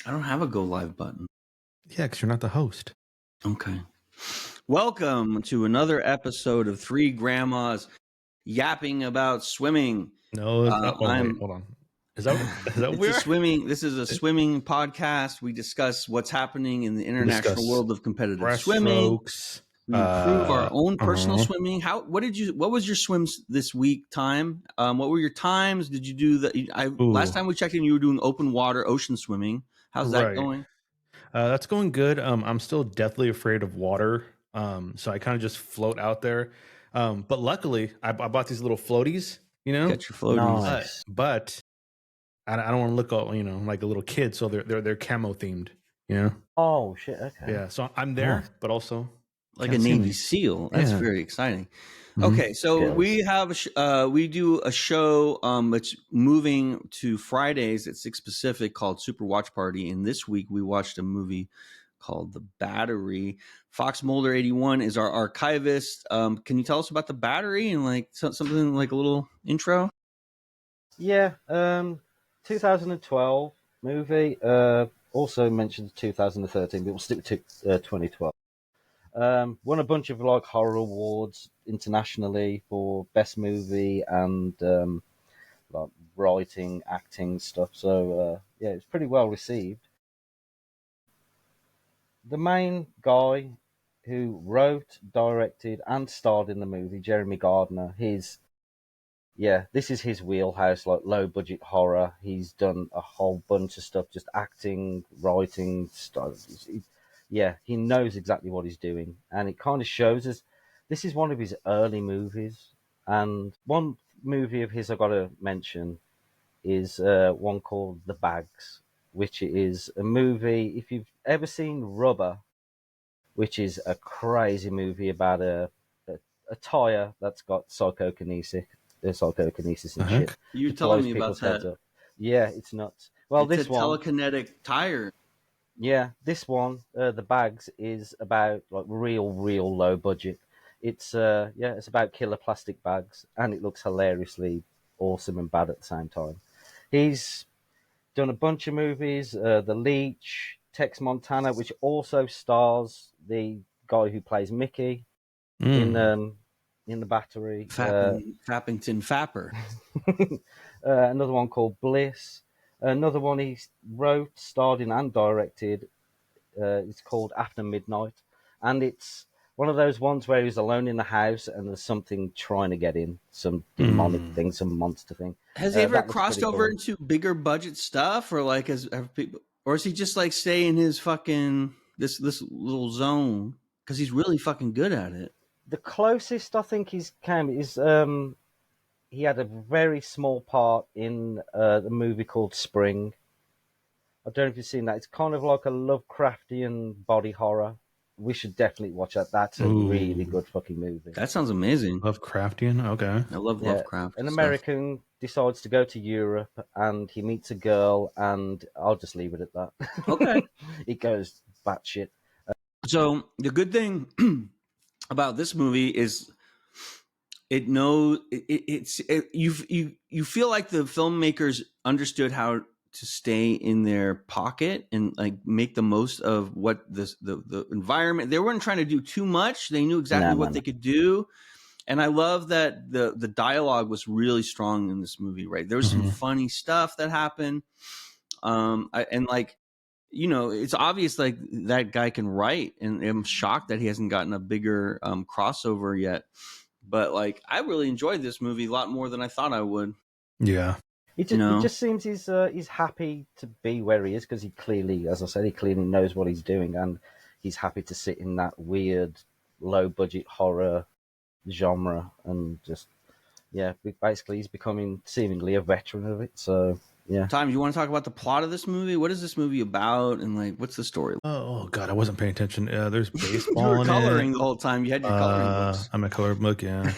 I don't have a go live button. Yeah, because you're not the host. Okay. Welcome to another episode of Three Grandmas Yapping About Swimming. No, wait, hold on. Is that weird? This is a swimming podcast. We discuss what's happening in the We international discuss world of competitive swimming. breaststrokes. We improve our own personal swimming. What was your swims this week time? What were your times? Did you do last time we checked in, you were doing open water ocean swimming. How's that Right. going? That's going good. I'm still deathly afraid of water. So I kind of just float out there. But luckily, I bought these little floaties. Catch your floaties. Nice. But I don't want to look all like a little kid. So they're camo themed. Oh shit. Okay. Yeah. So I'm there, but also Like a Navy SEAL. That's very exciting. Mhm. Okay, so we have we do a show that's moving to Fridays at 6 Pacific called Super Watch Party, and this week we watched a movie called The Battery. FoxMulder 81 is our archivist. Can you tell us about The Battery and like something like a little intro? Yeah. 2012 movie. Also mentioned 2013, but we'll stick to 2012. Won a bunch of like horror awards internationally for best movie and like writing, acting stuff. So yeah, it's pretty well received. The main guy who wrote, directed, and starred in the movie, Jeremy Gardner, this is his wheelhouse, like low budget horror. He's done a whole bunch of stuff, just acting, writing, stuff. He knows exactly what he's doing, and it kind of shows us. This is one of his early movies, and one movie of his I got to mention is one called The Bags, which is a movie. If you've ever seen Rubber, which is a crazy movie about a tire that's got psychokinesis and shit. You're Just telling blows me about people's heads that. up. Yeah, it's nuts. Well, It's this a one, telekinetic tire. this one, The Bags is about like real low budget. It's it's about killer plastic bags, and it looks hilariously awesome and bad at the same time. He's done a bunch of movies, The Leech, Tex Montana, which also stars the guy who plays Mickey in The Battery. Fappington Fapper. Another one called Bliss. Another one he wrote, starred in, and directed. It's called After Midnight, and it's one of those ones where he's alone in the house and there's something trying to get in, some demonic thing, some monster thing. Has he ever That was crossed pretty over cool. into bigger budget stuff, or like have people, or is he just like stay in his fucking this little zone because he's really fucking good at it? The closest I think he's came is he had a very small part in the movie called Spring. I don't know if you've seen that. It's kind of like a Lovecraftian body horror. We should definitely watch that. That's a really good fucking movie. That sounds amazing. Lovecraftian. Okay. I love Lovecraft. An stuff. American decides to go to Europe and he meets a girl, and I'll just leave it at that. Okay. It goes batshit. So the good thing about this movie is it knows you feel like the filmmakers understood how to stay in their pocket and like make the most of what the environment. They weren't trying to do too much. They knew exactly what they could do. And I love that the dialogue was really strong in this movie, right? There was some funny stuff that happened. It's obvious like that guy can write, and I'm shocked that he hasn't gotten a bigger crossover yet. But like, I really enjoyed this movie a lot more than I thought I would. Yeah. It just seems he's happy to be where he is because he clearly, as I said, he clearly knows what he's doing, and he's happy to sit in that weird, low budget horror genre, and just basically he's becoming seemingly a veteran of it. So yeah. Tom, you want to talk about the plot of this movie? What is this movie about, and like, what's the story? Oh God, I wasn't paying attention. There's baseball. You were coloring the whole time. You had your coloring books. I'm a coloring book. Yeah.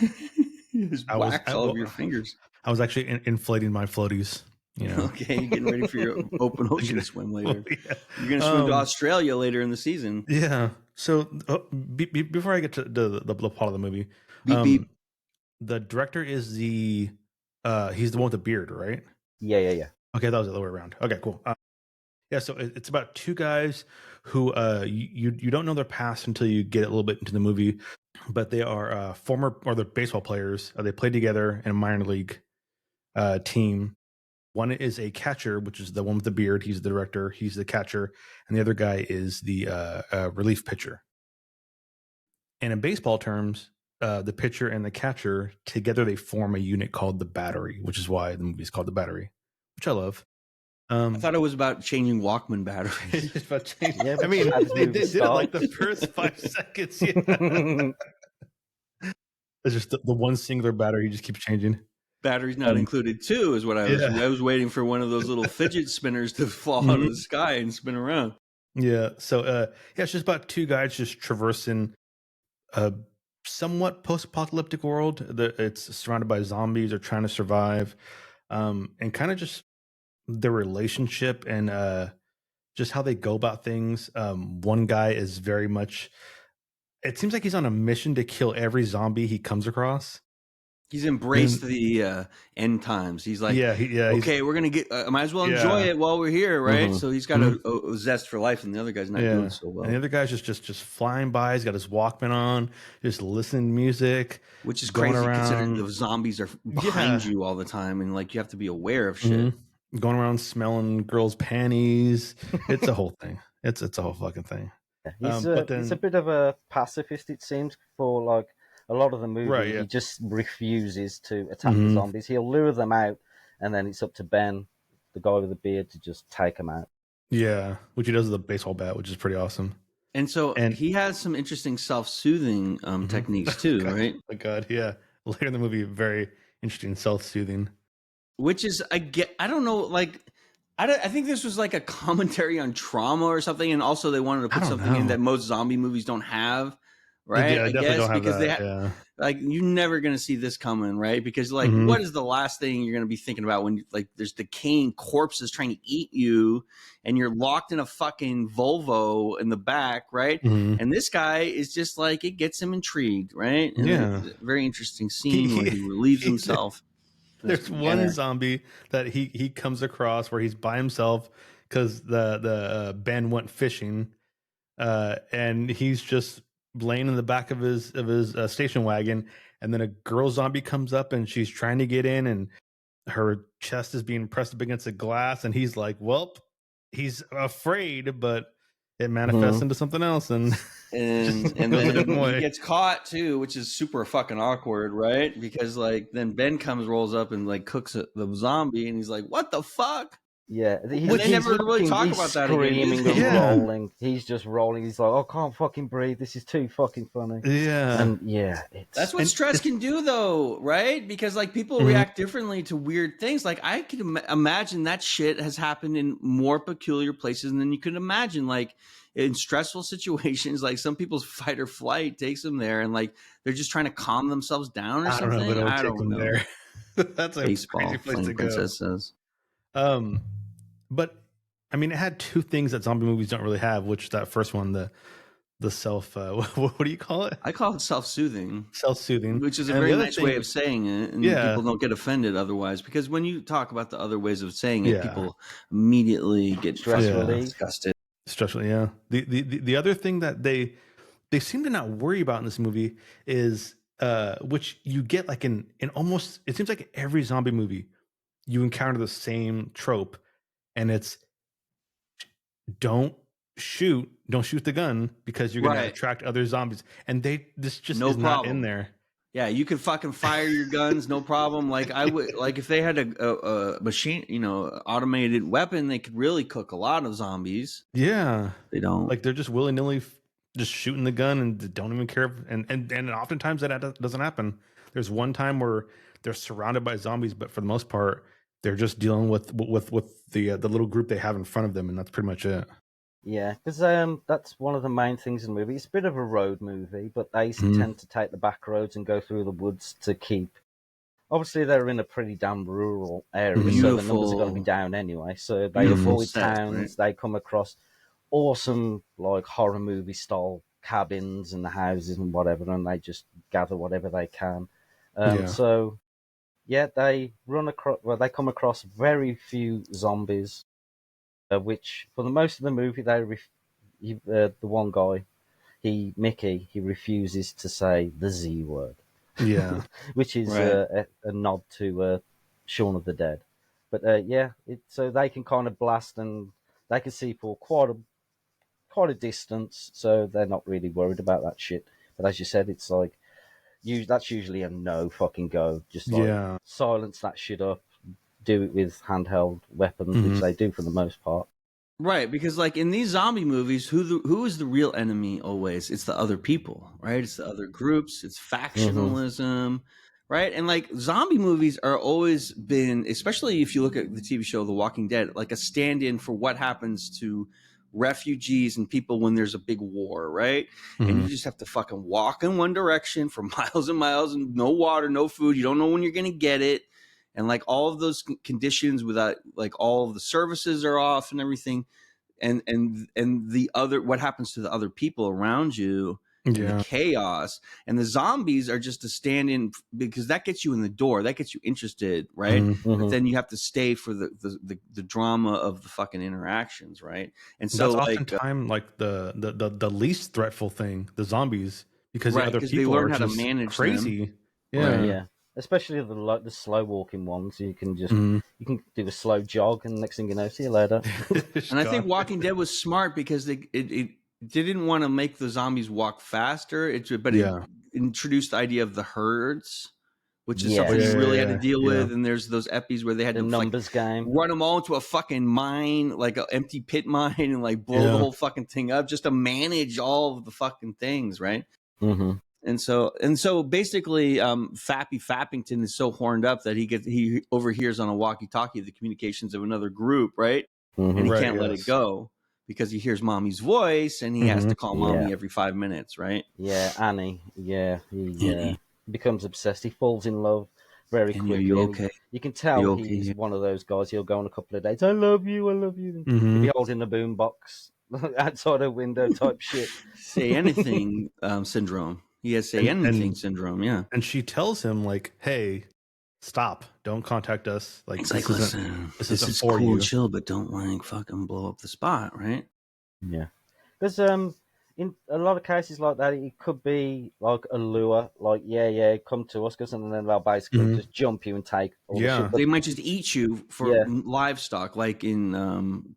Just wax all over your fingers. I was actually inflating my floaties. Okay, you're getting ready for your open ocean swim later. Yeah. You're going to swim to Australia later in the season. Yeah. So before I get to the plot of the movie, beep. The director is he's the one with the beard, right? Yeah. Okay, that was the other way around. Okay, cool. Yeah, so it's about two guys who you don't know their past until you get a little bit into the movie, but they are former or they're baseball players. They played together in a minor league team. One is a catcher, which is the one with the beard. He's the director. He's the catcher, and the other guy is the relief pitcher. And in baseball terms, the pitcher and the catcher together they form a unit called the battery, which is why the movie is called The Battery, which I love. I thought it was about changing Walkman batteries. It's just about changing. Yeah, I mean, but they did it like the first 5 seconds. Yeah. It's just the one singular battery. You just keep changing. Batteries not included too is what I was. Yeah. I was waiting for one of those little fidget spinners to fall out of the sky and spin around. Yeah. So yeah, it's just about two guys just traversing a somewhat post-apocalyptic world. It's surrounded by zombies. They're trying to survive, and kind of just their relationship and just how they go about things. One guy is very much. It seems like he's on a mission to kill every zombie he comes across. He's embraced the end times. He's like, okay, we're gonna get. Might as well enjoy it while we're here, right? Mm-hmm. So he's got a zest for life, and the other guy's not doing so well. And the other guy's just flying by. He's got his Walkman on, just listening to music, which is crazy considering the zombies are behind you all the time, and like you have to be aware of shit. Going around smelling girls' panties. It's a whole thing. It's a whole fucking thing. He's a bit of a pacifist, it seems, for like a lot of the movie. Right, yeah. He just refuses to attack the zombies. He'll lure them out, and then it's up to Ben, the guy with the beard, to just take them out. Yeah, which he does with a baseball bat, which is pretty awesome. And so he has some interesting self-soothing techniques too, right? Oh God, yeah. Later in the movie, very interesting self-soothing. Which is, I don't know, like, I think this was like a commentary on trauma or something, and also they wanted to put something in that most zombie movies don't have, right? Yeah, I definitely guess don't have because that, like you're never gonna see this coming, right? Because like, what is the last thing you're gonna be thinking about when like there's decaying corpses trying to eat you, and you're locked in a fucking Volvo in the back, right? And this guy is just like, it gets him intrigued, right? And it's a very interesting scene where he relieves himself. There's one zombie that he comes across where he's by himself because the Ben went fishing, and he's just laying in the back of his station wagon, and then a girl zombie comes up and she's trying to get in, and her chest is being pressed up against a glass, and he's like, "Well," he's afraid, but it manifests into something else, and then he gets caught too, which is super fucking awkward, right? Because like then Ben rolls up and like cooks the zombie, and he's like, "What the fuck?" Yeah, they never really talk about that again. Screaming and rolling. He's just rolling. He's like, "I can't fucking breathe. This is too fucking funny." Yeah, and that's what stress can do, though, right? Because like people react differently to weird things. Like I can imagine that shit has happened in more peculiar places than you could imagine. Like in stressful situations, like some people's fight or flight takes them there, and like they're just trying to calm themselves down or something. I don't know. There. That's a baseball crazy place to Princess go. Says. But I mean, it had two things that zombie movies don't really have, which that first one, the self, what do you call it? I call it self-soothing, which is a very nice way of saying it, and people don't get offended otherwise. Because when you talk about the other ways of saying it, people immediately get disgusted. Stressful, yeah. The other thing that they seem to not worry about in this movie is which you get like in almost, it seems like every zombie movie you encounter the same trope, and it's don't shoot the gun because you're going to attract other zombies, and this just is not in there. Yeah, you can fucking fire your guns, no problem. Like I would, like if they had a machine, automated weapon, they could really cook a lot of zombies. Yeah, they don't. Like they're just willy nilly, just shooting the gun and don't even care. And oftentimes that doesn't happen. There's one time where they're surrounded by zombies, but for the most part, they're just dealing with the little group they have in front of them, and that's pretty much it. Yeah, because that's one of the main things in the movie. It's a bit of a road movie, but they tend to take the back roads and go through the woods to keep. Obviously, they're in a pretty damn rural area, so the numbers are going to be down anyway. So they avoid towns. Right? They come across awesome, like horror movie style cabins and the houses and whatever, and they just gather whatever they can. So. Yeah, they run across. Well, they come across very few zombies. which for the most of the movie, the one guy, Mickey, he refuses to say the Z word, Yeah. which is Right. a nod to Shaun of the Dead. But so they can kind of blast and they can see for quite a distance, so they're not really worried about that shit. But as you said, it's like that's usually a no fucking go. Just like Yeah. silence that shit up, do it with handheld weapons, which Mhm. they do for the most part. Right, because like in these zombie movies, who is the real enemy always? It's the other people, right? It's the other groups. It's Mm-hmm. factionalism, right? And like zombie movies are always been, especially if you look at the TV show The Walking Dead, like a stand-in for what happens to refugees and people when there's a big war, right? And you Mhm. just have to fucking walk in one direction for miles and miles and no water, no food. You don't know when you're gonna get it, and like all of those conditions without like all of the services are off and everything, and the other, what happens to the other people around you, and the Yeah. chaos, and the zombies are just a stand-in because that gets you in the door, that gets you interested, right? Mhm. But Mm-hmm. then you have to stay for the drama of the fucking interactions, right? And That's so like oftentimes like the least threatful thing, the zombies, because the right, other because they people learn are how to just manage them, crazy. right? Yeah. Yeah, especially the slow walking ones. Mhm. You can do a slow jog, and next thing you know, see you later. It's And I think gone. Walking Dead was smart because it didn't want to make the zombies walk faster. But it Yeah. introduced the idea of the herds, which is Oh something you yeah, Yes, really had to yeah, deal yeah. with. And there's those epis where they had the to like numbers game. run them all into a fucking mine, like an empty pit mine, and like blow the Yeah. whole fucking thing up just to manage all of the fucking things, right? Mm-hmm. And so basically, Fappy Fappington is so horned up that he overhears on a walkie-talkie the communications of another group, right? And Mm-hmm. he Right. can't let it Yes. go because he hears mommy's voice and he has Mhm. to call Yeah, mommy every 5 minutes, right? yeah, Annie. Yeah, he Annie, becomes obsessed. He falls in love very Annie, are you quickly, and okay? you can Are tell you okay he's here? one of those guys. He'll go on a couple of dates. I love you. I love you. He'll be Mhm. holding the boombox outside a window type shit. Say anything syndrome. He has say And anything and syndrome. Yeah. and she tells him like, "Hey, stop! Don't contact us. Like He's like, listen, this this isn't is for cool and you." chill, but don't like fucking blow up the spot, right? Yeah, because in a lot of cases like that, it could be like a lure, like yeah, come to us, because and then they'll basically Mhm. just jump you and take all the shit. Yeah. But They might just eat you for yeah, livestock, like in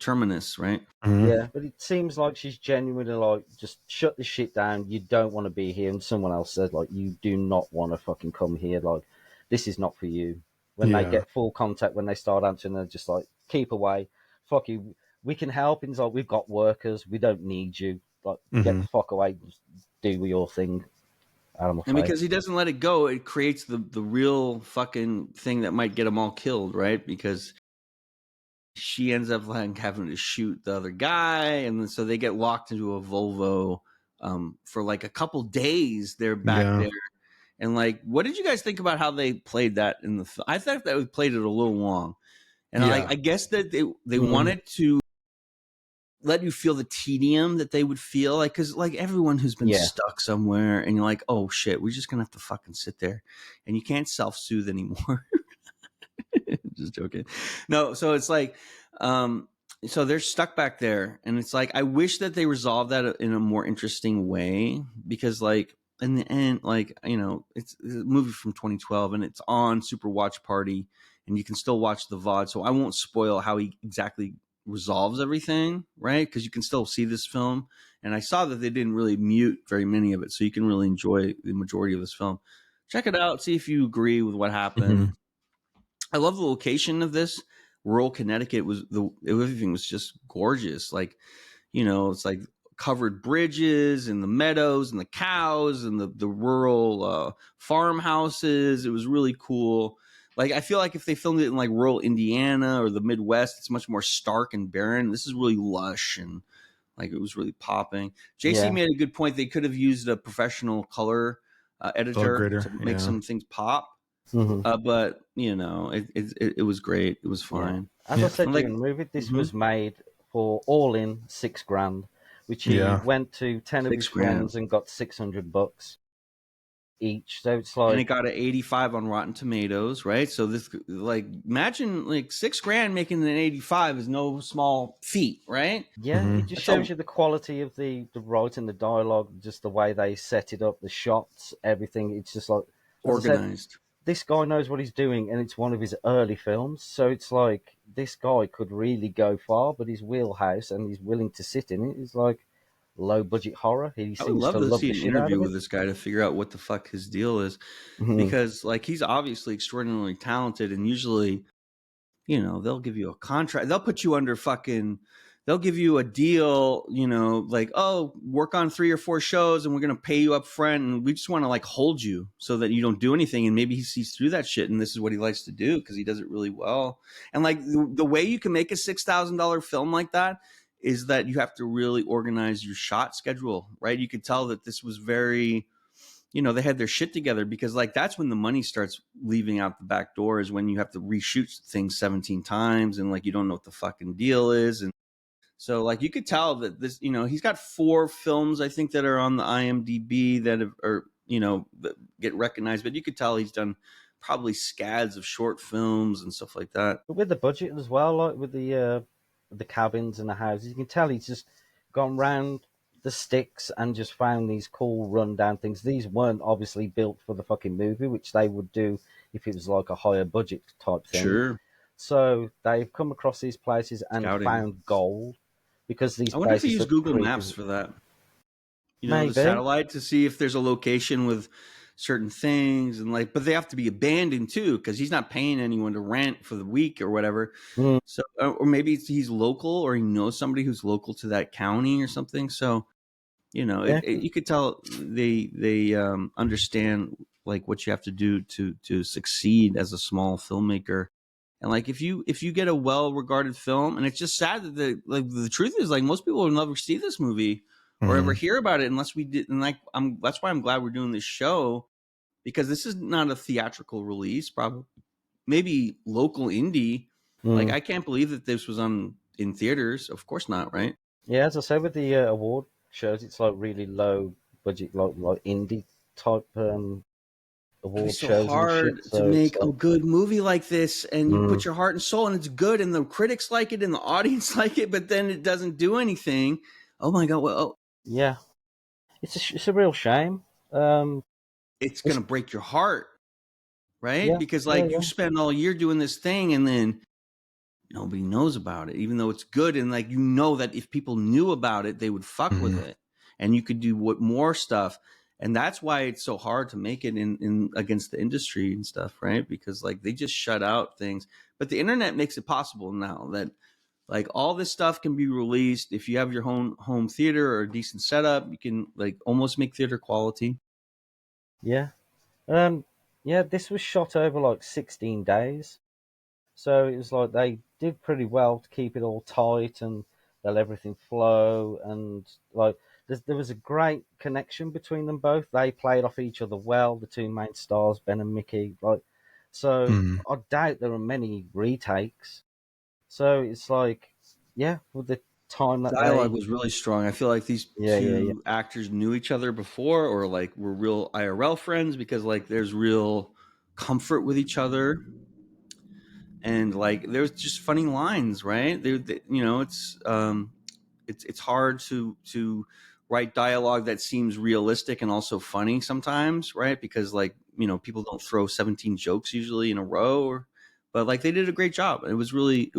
Terminus, right? Mhm. yeah, but it seems like she's genuinely like, just shut this shit down. You don't want to be here, and someone else says like, you do not want to fucking come here. Like, this is not for you. When they Yeah. get full contact, when they start answering, they're just like, keep away, fuck you. We can help. And it's like, we've got workers. We don't need you. Like, get the Mhm. fuck away. Just do your thing. Animal And face. because he doesn't let it go, it creates the real fucking thing that might get them all killed, right? Because she ends up like having to shoot the other guy, and then, so they get locked into a Volvo for like a couple days. They're back Yeah. there, and like, what did you guys think about how they played that in the film? I thought that we played it a little long, and Yeah. I guess that they Mm, wanted to let you feel the tedium that they would feel, like, because like everyone who's been yeah, stuck somewhere and you're like, oh shit, we're just gonna have to fucking sit there, and you can't self-soothe anymore. Just joking. No, so it's like, um, so they're stuck back there, and it's like I wish that they resolved that in a more interesting way, because like in the end, like, it's a movie from 2012 and it's on Super Watch Party, and you can still watch the VOD. So I won't spoil how he exactly resolves everything, right? Because you can still see this film, and I saw that they didn't really mute very many of it, so you can really enjoy the majority of this film. Check it out, see if you agree with what happened. Mhm. I love the location of this. Rural Connecticut everything was just gorgeous. Like, it's like covered bridges and the meadows and the cows and the rural farmhouses. It was really cool. Like, I feel like if they filmed it in like rural Indiana or the Midwest, it's much more stark and barren. This is really lush, and like it was really popping. JC yeah. made a good point. They could have used a professional color Color editor grader. to make Yeah. some things pop. Hmm. But it was great. It was Yeah. fine. As I Yeah. said And like, during the movie, this mhm, was made for all in 6 grand, which he Yeah. went to 10 of his 6 grand. friends and got $600. each. So it's And it like, got an 85 on Rotten Tomatoes, right? So this, like, imagine like $6,000 making an 85 is no small feat, right? yeah, it just That's shows all you the quality of the writing, the dialogue, just the way they set it up, the shots, everything. It's just like, as I said, organized. this guy knows what he's doing, and it's one of his early films. So it's like this guy could really go far, but his wheelhouse, and he's willing to sit in it, is like low budget horror. He I would seems love to to love see the an shit out interview of with it. this guy to figure out what the fuck his deal is, Mhm. because like he's obviously extraordinarily talented, and usually, you know, they'll give you a contract, they'll put you under fucking, they'll give you a deal, you know, like, oh, work on 3 or 4 shows and we're going to pay you up front, and we just want to like hold you so that you don't do anything. And maybe he sees through that shit, and this is what he likes to do because he does it really well. And like the way you can make a $6,000 film like that is that you have to really organize your shot schedule, right? You could tell that this was very, you know, they had their shit together, because like that's when the money starts leaving out the back door, is when you have to reshoot things 17 times and like you don't know what the fucking deal is. And so like you could tell that this, you know, he's got 4 films I think that are on the IMDb that have, or you know, that get recognized, but you could tell he's done probably scads of short films and stuff like that. But with the budget as well, like with the cabins and the houses, you can tell he's just gone round the sticks and just found these cool rundown things. These weren't obviously built for the fucking movie, which they would do if it was like a higher budget type thing. Sure. So they've come across these places and Scouting. found gold because these I wonder if he places used look Google creepy. Maps for that. You know, the Maybe. satellite, to see if there's a location with certain things, and like, but they have to be abandoned too, because he's not paying anyone to rent for the week or whatever. Mm, So, or maybe he's local, or he knows somebody who's local to that county or something. So, you know, yeah. you could tell they understand like what you have to do to succeed as a small filmmaker. And like if you get a well regarded film, and it's just sad that the truth is like most people will never see this movie or ever hear about it unless we did. And like that's why I'm glad we're doing this show, because this is not a theatrical release, probably maybe local indie. Like Mm. I can't believe that this was on in theaters. Of course not, right? Yeah, as I said with the award shows, it's like really low budget, like indie type It'd be award so shows and shit. hard to So it's make a like, good movie like this, and you mm, put your heart and soul, and it's good, and the critics like it, and the audience like it, but then it doesn't do anything. Oh my god! Well, yeah, it's a real shame. Um, it's it's gonna break your heart, right? yeah, Because yeah, like you yeah. spend all year doing this thing, and then nobody knows about it, even though it's good, and like you know that if people knew about it, they would fuck with it, and you could do what more stuff. And that's why it's so hard to make it in against the industry and stuff, right? Because like they just shut out things, but the internet makes it possible now that like all this stuff can be released. If you have your home theater or a decent setup, you can like almost make theater quality. Yeah. Um, yeah, this was shot over like 16 days. So it was like they did pretty well to keep it all tight and let everything flow. And like there was a great connection between them both. They played off each other well, the two main stars, Ben and Mickey. Like, so I doubt there are many retakes. So it's like, yeah, with the time that Dialogue they, was really strong. I feel like these yeah, yeah, yeah. 2 actors knew each other before, or like were real IRL friends, because like there's real comfort with each other, and like there's just funny lines, right? You know, it's hard to write dialogue that seems realistic and also funny sometimes, right? Because like, you know, people don't throw 17 jokes usually in a row, but like they did a great job. It was really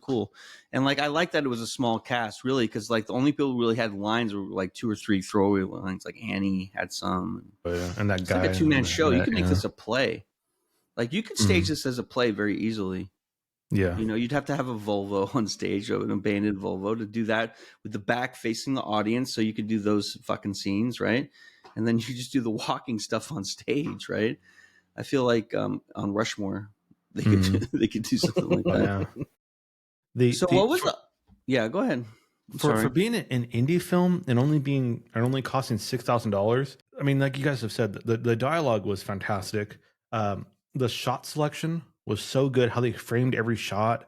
cool. And like I like that it was a small cast, really, because like the only people who really had lines were like 2 or 3 throwaway lines. Like Annie had some. Oh, yeah. And that It's like guy a 2-man in show. You that, can make yeah. this a play. Like you could stage this as a play very easily. Yeah. You know, you'd have to have a Volvo on stage, or an abandoned Volvo, to do that with the back facing the audience, so you could do those fucking scenes, right? And then you just do the walking stuff on stage, right? I feel like on Rushmore, they could they could do something like Oh, that. yeah. The So what was the? Yeah, go ahead. I'm for sorry. being an indie film and only costing $6,000. I mean, like you guys have said, the dialogue was fantastic. The shot selection was so good. How they framed every shot.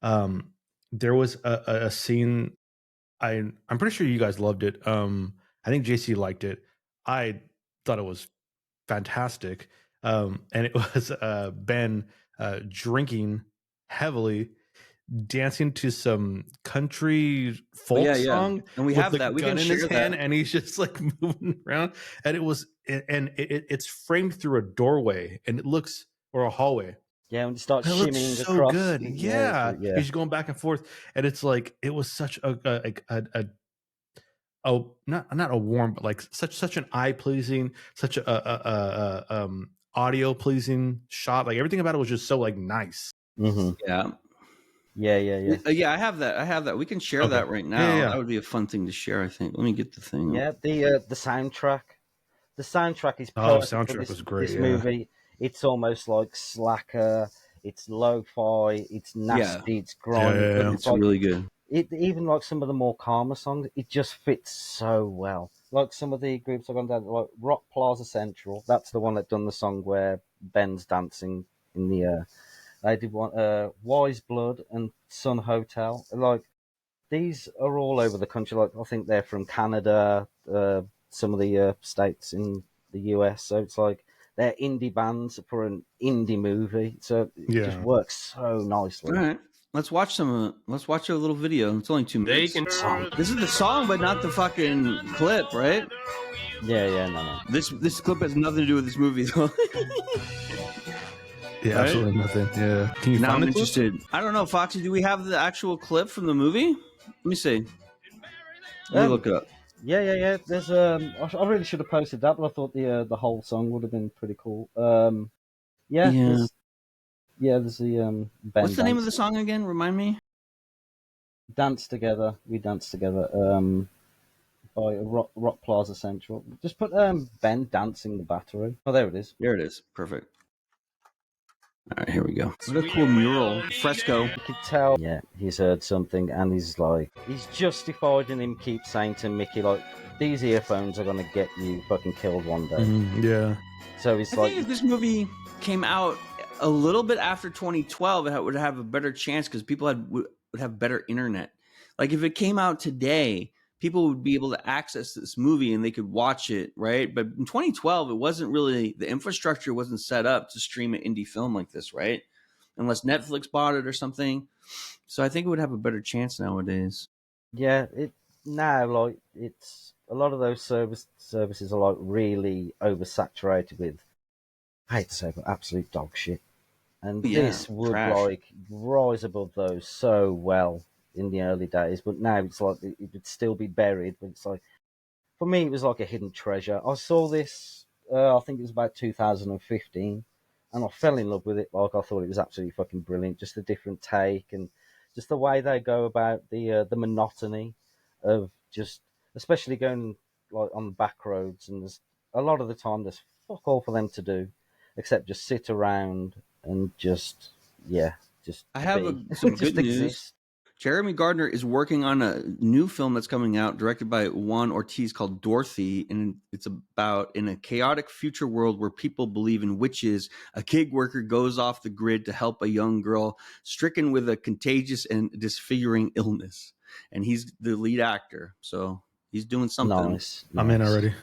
There was a scene. I'm pretty sure you guys loved it. I think JC liked it. I thought it was fantastic. And it was Ben drinking heavily, dancing to some country folk song and we with have the that. We gun can in his share hand, that. and he's just like moving around. And it's framed through a doorway, and it looks, or a hallway. Yeah, when it starts It looks shimmying so across. good. Yeah, Yeah. he's going back and forth, and it's like it was such a not a warm, but like such an eye pleasing, such a audio pleasing shot. Like everything about it was just so like nice. Mm-hmm. Yeah. Yeah. I have that. We can share that right now. Yeah. That would be a fun thing to share, I think. Let me get the thing. Yeah, the soundtrack. The soundtrack is Oh, perfect soundtrack for this, was great. this Yeah. movie. It's almost like Slacker. It's lo-fi. It's nasty. It's grimy. But It's really good. Even like some of the more calmer songs, it just fits so well. Like some of the groups I've gone down, like Rock Plaza Central. That's the one that done the song where Ben's dancing in the air. They did one, Wise Blood and Sun Hotel. Like these are all over the country. Like I think they're from Canada, some of the states in the US. So it's like they're indie bands for an indie movie. So it just works so nicely. All right. Let's watch let's watch a little video. It's only 2 minutes. This is the song, but not the fucking clip, right? Yeah, no. This clip has nothing to do with this movie, though. Yeah, Right? absolutely nothing. Yeah. Can you Now find I'm the clip? interested. I don't know, Foxy. Do we have the actual clip from the movie? Let me see. Let me look it up. Yeah. There's I really should have posted that, but I thought the whole song would have been pretty cool. There's the Ben. What's the name of the song again? Remind me. Dance Together. We Dance Together. By Rock Plaza Central. Just put Ben dancing the battery. Oh, there it is. There it is. Perfect. All right, here we go. What a cool mural, fresco. You could tell, yeah, he's heard something, and he's justified in him keep saying to Mickey, like, these earphones are going to get you fucking killed one day. Yeah. So he's I think if this movie came out a little bit after 2012, it would have a better chance because people would have better internet. Like if it came out today, people would be able to access this movie and they could watch it, right? But in 2012, it wasn't really, the infrastructure wasn't set up to stream an indie film like this, right? Unless Netflix bought it or something. So I think it would have a better chance nowadays. Yeah, it's a lot of those services are like really oversaturated with, I hate to say it, but absolute dog shit. And this would like rise above those so well in the early days, but now it's like it would still be buried. But it's like, for me, it was like a hidden treasure. I saw this, I think it was about 2015, and I fell in love with it. Like I thought it was absolutely fucking brilliant. Just a different take, and just the way they go about the monotony of just, especially going like on the back roads. And there's a lot of the time there's fuck all for them to do, except just sit around and just I have some good news. Exist. Jeremy Gardner is working on a new film that's coming out, directed by Juan Ortiz, called Dorothy, and it's about, in a chaotic future world where people believe in witches, a gig worker goes off the grid to help a young girl stricken with a contagious and disfiguring illness, and he's the lead actor, so he's doing something. Nice. I'm in already.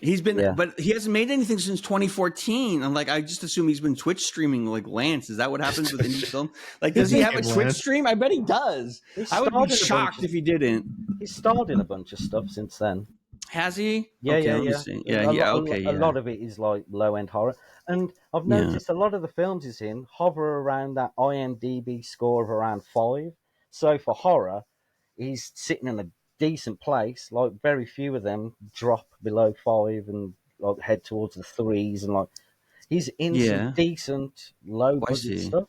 He's been, but he hasn't made anything since 2014. I'm like, I just assume he's been Twitch streaming like Lance. Is that what happens with indie film? Like, does he have a Twitch stream? I bet he does. I would be shocked if he didn't. He's starred in a bunch of stuff since then. Has he? Yeah, okay, yeah. A lot of it is like low-end horror. And I've noticed a lot of the films he's in hover around that IMDb score of around 5. So for horror, he's sitting in a decent place. Like very few of them drop below 5 and like head towards the 3s, and like he's in some decent low budget stuff.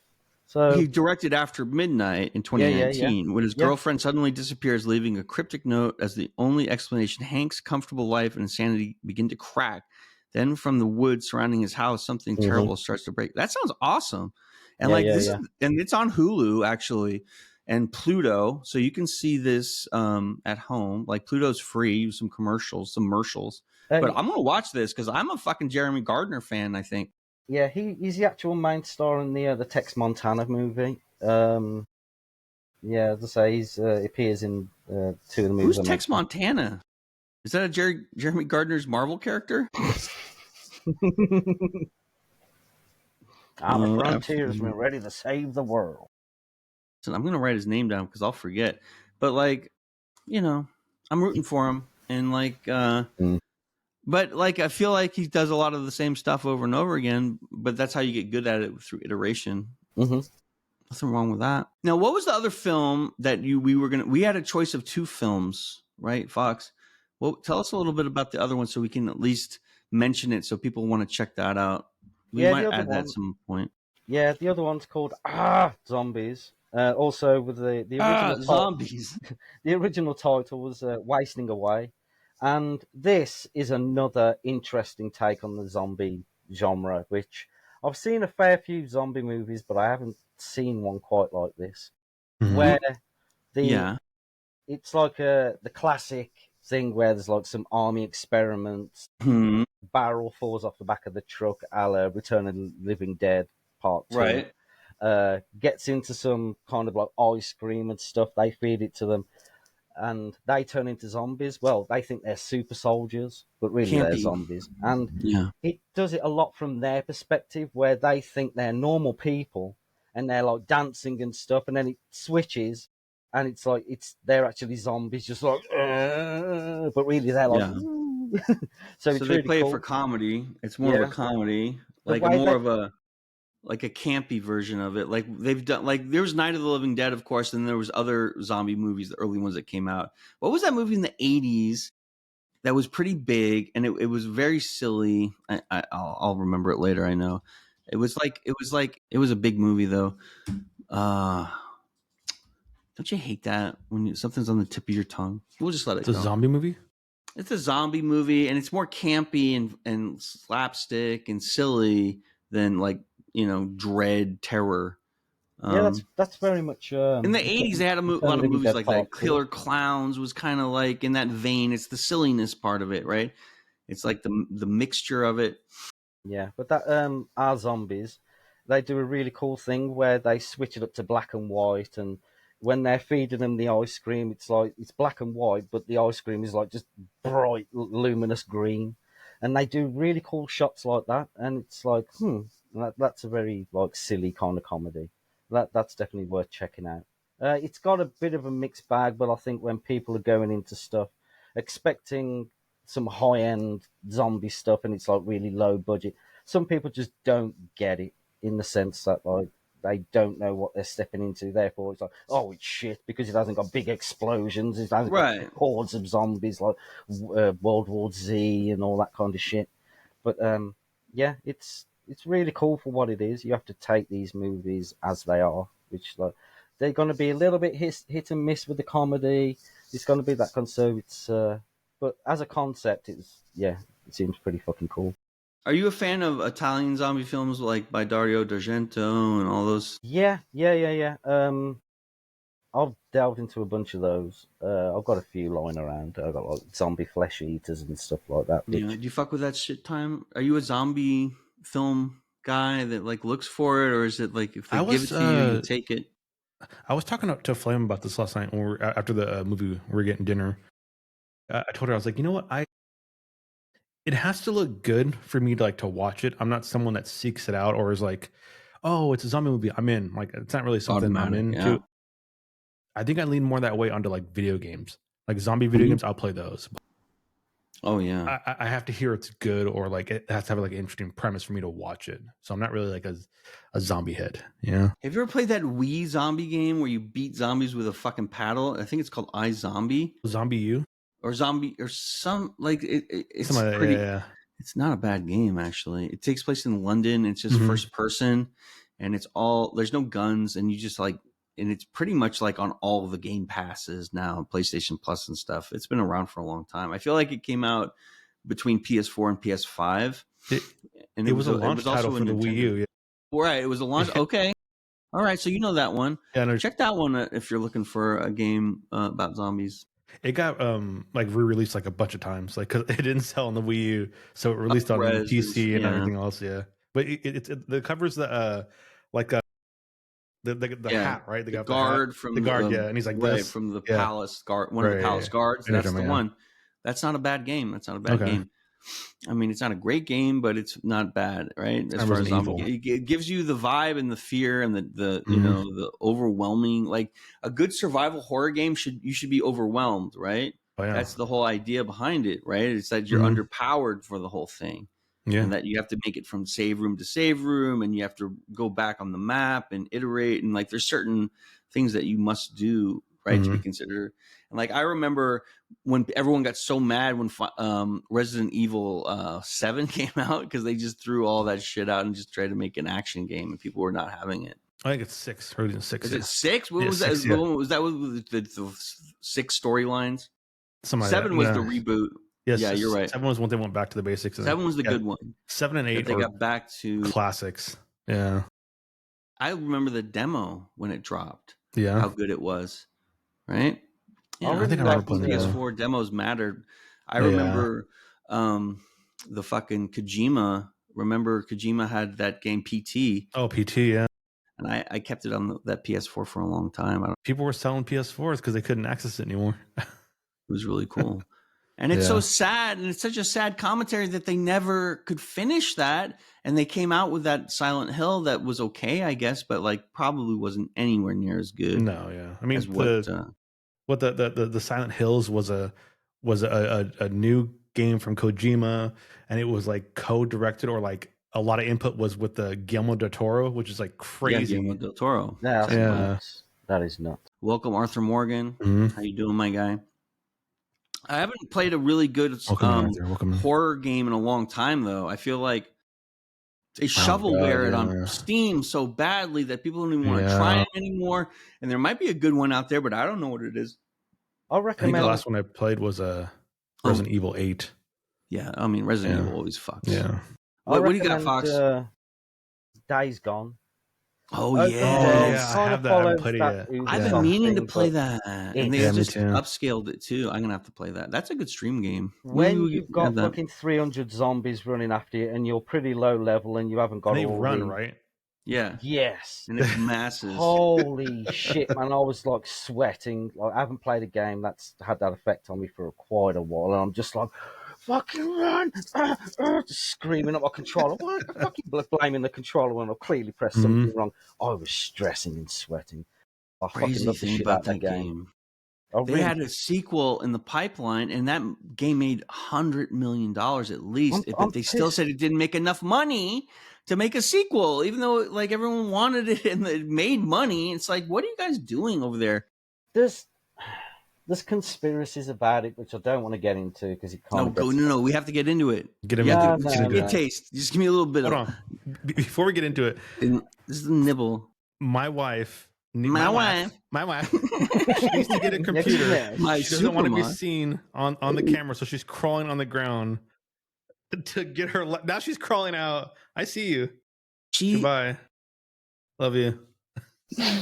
So he directed After Midnight in 2019 when his girlfriend suddenly disappears, leaving a cryptic note as the only explanation. Hank's comfortable life and insanity begin to crack. Then from the woods surrounding his house, something terrible starts to break. That sounds awesome. And and it's on Hulu actually. And Pluto, so you can see this at home. Like Pluto's free, some commercials. But I'm gonna watch this because I'm a fucking Jeremy Gardner fan, I think. Yeah, he's the actual main star in the Tex Montana movie. As I say, he appears in 2 of the movies. Who's Tex Montana? Is that a Jeremy Gardner's Marvel character? I'm a frontiersman absolutely. ready to save the world. I'm gonna write his name down because I'll forget. But like, I'm rooting for him, and like, but like, I feel like he does a lot of the same stuff over and over again. But that's how you get good at it through iteration. Mm-hmm. Nothing wrong with that. Now, what was the other film that we had a choice of 2 films, right, Fox? Well, tell us a little bit about the other one so we can at least mention it so people want to check that out. We Yeah, the might other add that one. at some point. Yeah, the other one's called Zombies. Also, with the original title, Zombies. the original title was Wasting Away, and this is another interesting take on the zombie genre, which I've seen a fair few zombie movies, but I haven't seen one quite like this, where the Yeah. it's like the classic thing where there's like some army experiments, Hmm. barrel falls off the back of the truck, a la Return of the Living Dead Part 2. Right. Gets into some kind of like ice cream and stuff. They feed it to them, and they turn into zombies. Well, they think they're super soldiers, but really they're Campy. zombies. And Yeah. it does it a lot from their perspective, where they think they're normal people and they're like dancing and stuff, and then it switches. And it's like they're actually zombies, just like, but really they're like, Yeah. so So it's they really play it for cool. comedy. It's more of a Yeah, comedy, the like a way more that of a like a campy version of it. Like they've done, like there was Night of the Living Dead, of course, and there was other zombie movies, the early ones that came out. What was that movie in the 80s that was pretty big and it was very silly? I'll remember it later. I know it was a big movie though. Don't you hate that when something's on the tip of your tongue? We'll just let it It's a go. zombie movie. It's a zombie movie, and it's more campy and slapstick and silly than like dread terror. yeah, that's very much In the 80s, they had a Return lot of of the Living movies Dead like Part that. 2. Killer Clowns was kind of like in that vein. It's the silliness part of it, right? It's like the mixture of it. Yeah, but that our zombies, they do a really cool thing where they switch it up to black and white, and when they're feeding them the ice cream, it's like it's black and white, but the ice cream is like just bright, luminous green, and they do really cool shots like that, and it's like, that's a very like silly kind of comedy. That's definitely worth checking out. It's got a bit of a mixed bag, but I think when people are going into stuff expecting some high end zombie stuff and it's like really low budget, some people just don't get it, in the sense that like they don't know what they're stepping into. Therefore, it's like, oh, it's shit because it hasn't got big explosions, it hasn't got Right. hordes of zombies like World War Z and all that kind of shit. But yeah, it's really cool for what it is. You have to take these movies as they are, which like they're going to be a little bit hit and miss with the comedy. It's going to be that kind. So it's but as a concept, it seems pretty fucking cool. Are you a fan of Italian zombie films like by Dario D'Argento and all those? Yeah. I've delved into a bunch of those. I've got a few lying around. I've got like zombie flesh eaters and stuff like that. Yeah. Do you fuck with that shit time? Are you a zombie film guy that like looks for it, or is it like if they give it to you, you take it? I was talking to Flame about this last night when after the movie we were getting dinner. I told her, I was like, you know what, it has to look good for me to like to watch it. I'm not someone that seeks it out or is like, oh, it's a zombie movie, I'm in. Like it's not really something I'm into. Yeah. I think I lean more that way onto like video games, like zombie video games. I'll play those. Oh yeah. I have to hear it's good, or like it has to have like an interesting premise for me to watch it. So I'm not really like a zombie head. Yeah. Have you ever played that Wii zombie game where you beat zombies with a fucking paddle? I think it's called iZombie Zombie U or zombie or some like it's like pretty. yeah. It's not a bad game actually. It takes place in London. It's just first person, and it's all there's no guns, and you just like. And it's pretty much like on all the Game Passes now, PlayStation Plus and stuff. It's been around for a long time. I feel like it came out between PS4 and PS5. And it was a launch title for the Wii U. Yeah. Right. It was a launch. Okay. All right. So you know that one. Yeah, no, check that one if you're looking for a game about zombies. It got like re-released like a bunch of times, like because it didn't sell on the Wii U, so it released on PC and everything else. Yeah, but it covers the like the hat, right? The guard from the guard, yeah, and he's like this from the palace guard, one of the palace guards. That's the one. That's not a bad game. That's not a bad game. I mean, it's not a great game, but it's not bad, right? As far as it gives you the vibe and the fear and the you know, the overwhelming, like a good survival horror game you should be overwhelmed, right? Oh, yeah. That's the whole idea behind it, right? It's that you're underpowered for the whole thing. Yeah. And that you have to make it from save room to save room, and you have to go back on the map and iterate, and like there's certain things that you must do, right, to be considered. And like I remember when everyone got so mad when Resident Evil 7 came out because they just threw all that shit out and just tried to make an action game, and people were not having it. I think it's 6. Or 6. Is it 6? What was 6, that? Yeah. Was that with the 6 storylines? 7 was the reboot. Yes, yeah, you're right. 7 was when they went back to the basics. 7 was the good one. 7 and 8 they got back to classics. Yeah, I remember the demo when it dropped. Yeah, how good it was, right? Yeah, I think I remember playing PS4 demos mattered. I remember the fucking Kojima. Remember Kojima had that game PT. Oh, PT, yeah. And I kept it on that PS4 for a long time. People were selling PS4s because they couldn't access it anymore. It was really cool. And it's so sad, and it's such a sad commentary that they never could finish that, and they came out with that Silent Hill that was okay, I guess, but like probably wasn't anywhere near as good. No, yeah, I mean the Silent Hills was a new game from Kojima, and it was like co-directed, or like a lot of input was with the Guillermo del Toro, which is like crazy. Yeah, Guillermo del Toro. Yeah, that is nuts. Welcome, Arthur Morgan. How you doing, my guy? I haven't played a really good horror game in a long time, though. I feel like they shovelware it on Steam so badly that people don't even want to try it anymore. And there might be a good one out there, but I don't know what it is. I'll recommend. I think the last one I played was Resident Evil 8. Yeah, I mean, Resident Evil always fucks. Yeah. What do you got, Fox? Days Gone. Oh, yeah. I have that. I haven't played it yet. I've been meaning to play that. And they just upscaled it, too. I'm going to have to play that. That's a good stream game. When you've got fucking 300 zombies running after you and you're pretty low level and you haven't got all run, right? Yeah. Yes. And it's masses. Holy shit, man. I was like sweating. Like I haven't played a game that's had that effect on me for quite a while. And I'm just like, fucking run! Just screaming at my controller. Why fucking blaming the controller when I clearly pressed something wrong? I was stressing and sweating. I fucking love the shit about that game. They had a sequel in the pipeline, and that game made $100 million at least. But they still said it didn't make enough money to make a sequel, even though like everyone wanted it and it made money. It's like, what are you guys doing over there? There's conspiracies about it, which I don't want to get into because it can't. No, we have to get into it. Get taste. Just give me a little bit. Hold on. Before we get into it, this is the nibble. My wife. She needs to get a computer. She doesn't want to be seen on the camera, so she's crawling on the ground to get her. Now she's crawling out. I see you. Goodbye. Love you.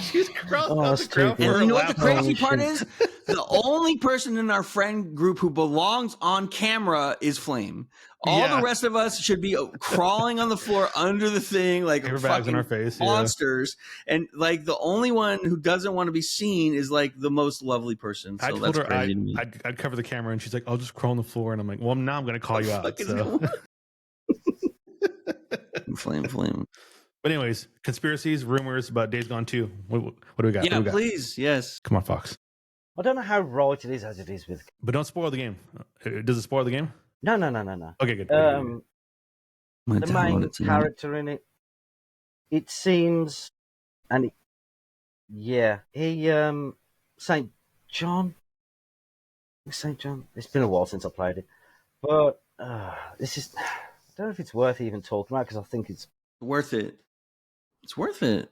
She's crawling on the ground. And you know what the crazy part is? The only person in our friend group who belongs on camera is Flame. All the rest of us should be crawling on the floor under the thing like fucking in our face, monsters. And like the only one who doesn't want to be seen is like the most lovely person. So I told her I'd cover the camera, and she's like, "I'll just crawl on the floor." And I'm like, "Well, now I'm going to call you out." So. Flame. But anyways, conspiracies, rumors about Days Gone 2. What do we got? Yeah, please. Yes. Come on, Fox. I don't know how right it is as it is with. But don't spoil the game. Does it spoil the game? No. Okay, good. The main character in it, it seems, and he St. John. It's been a while since I played it, but this is. I don't know if it's worth even talking about because I think it's worth it. It's worth it.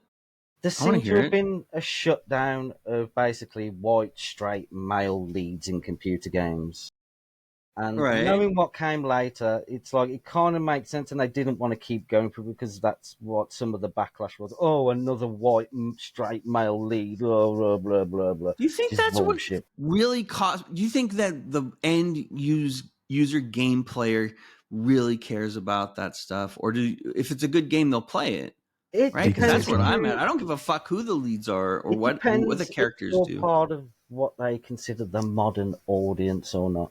There seems to have been a shutdown of basically white, straight, male leads in computer games. And knowing what came later, it's like it kind of makes sense, and they didn't want to keep going for it because that's what some of the backlash was. Oh, another white, straight male lead. Blah, blah, blah, blah. Do you think that's bullshit. What really caused? Do you think that the end user game player really cares about that stuff, or if it's a good game, they'll play it? Right, because that's what I'm at. I don't give a fuck who the leads are or what the characters do. Part of what they consider the modern audience or not.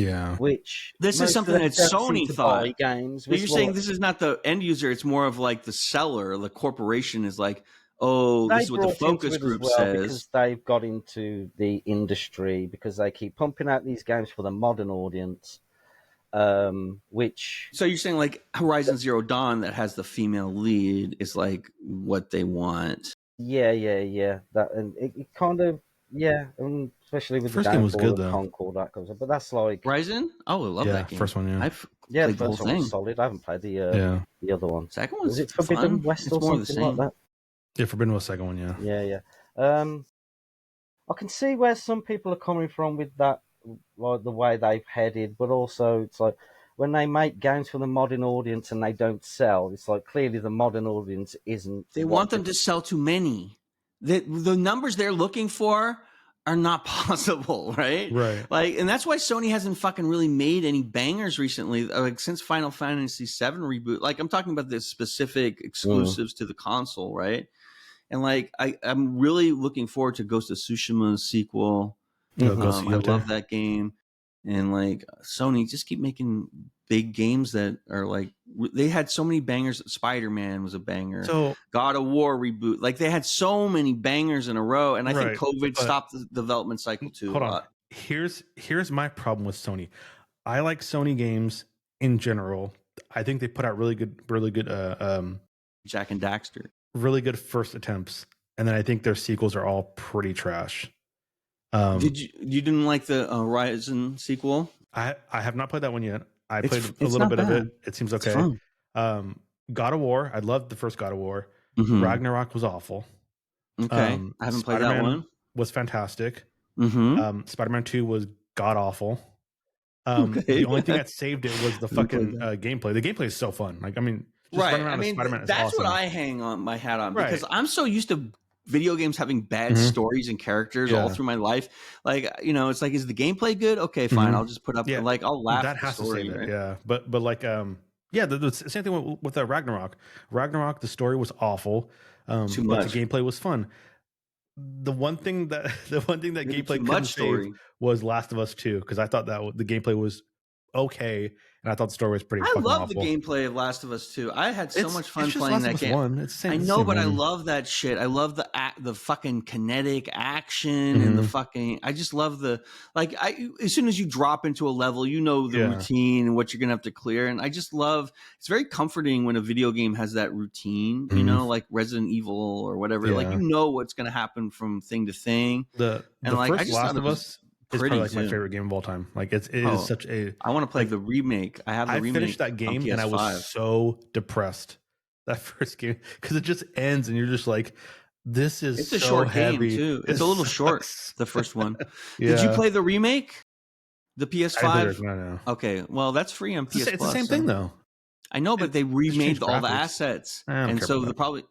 Yeah. which This is most of something them that don't seem Sony to thought. buy games. So you're saying this is not the end user; it's more of like the seller. The corporation is like, "Oh, this They is what the brought into focus it as group well says." because they've got into the industry because they keep pumping out these games for the modern audience, which So you're saying like Horizon Zero Dawn that has the female lead is like what they want. yeah. That and it kind of and especially with the First game was downfall good of though. Concord that comes up. But that's like Horizon? Oh, I love Yeah, that game. first one, yeah. I've the played the whole first one was thing. solid. I haven't played Yeah. the other one. Second Was one's it Forbidden fun. West It's or more of the something like same. that? Yeah, Forbidden was the second one, yeah. Yeah. I can see where some people are coming from with that, like the way they've headed, but also it's like when they make games for the modern audience and they don't sell, it's like clearly the modern audience isn't. They want them to sell too many. The numbers they're looking for are not possible, right? Right. Like, and that's why Sony hasn't fucking really made any bangers recently. Like since Final Fantasy VII reboot. Like I'm talking about the specific exclusives to the console, right? And like I'm really looking forward to Ghost of Tsushima's sequel. Mhm. I love that game. And like Sony just keep making big games that are like they had so many bangers. Spider-Man was a banger. So God of War reboot. Like they had so many bangers in a row. And I think Right, COVID but- stopped the development cycle too hold a on. lot. Here's my problem with Sony. I like Sony games in general. I think they put out really good Jack and Daxter. really good first attempts, and then I think their sequels are all pretty trash. You didn't like the Horizon sequel? I have not played that one yet. I It's- played a it's little not bit of bad. it. It seems It's okay. fun. God of War. I loved the first God of War. Mhm. Ragnarok was awful. Okay. I haven't played that one. Was fantastic. Mm-hmm. Spider-Man 2 was god awful. Okay. The only thing that saved it was the Haven't played fucking gameplay. The gameplay is so fun. Like, I mean, just Right. running around I with mean, Spider-Man is that's awesome. what I hang on my hat on Right. because I'm so used to video games having bad Mhm. stories and characters all Yeah. through my life. Like, it's like, is the gameplay good? Okay, fine. Mhm. I'll just put up, Yeah. like, I'll laugh That at the has to story. save it. Right? Yeah. But like, the same thing with Ragnarok. Ragnarok, the story was awful. Too but much. the gameplay was fun. The one thing that Maybe gameplay too couldn't much save story. was Last of Us 2, because I thought that the gameplay was okay, and I thought the story was pretty I fucking love awful. the gameplay of Last of Us 2. I had so much fun it's just playing Last that of Us game. 1. It's the same. I it's the know, same but I game. love that shit. I love the fucking kinetic action and the Mhm. fucking. I just love the as soon as you drop into a level, the Yeah. routine and what you're gonna have to clear. And I just love. It's very comforting when a video game has that routine. Mhm. Like Resident Evil or whatever. Like Yeah. what's gonna happen from thing to thing. The And like I first just Last thought it of was Us is pretty probably like my too. favorite game of all time. Like it is Oh, such a. I want to play like, the remake. I have the I remake. finished that game on and I was PS5. so depressed that first game, because it just ends and you're just like, this is It's a so short heavy. game too. It's This a little short. sucks. The first one. Yeah. Did you play the remake? The I didn't PS5? play it. No. Okay, well that's free on PS It's the Plus. same thing though. I know, but they changed remade all the graphics. assets, I don't and care so about the that. probably.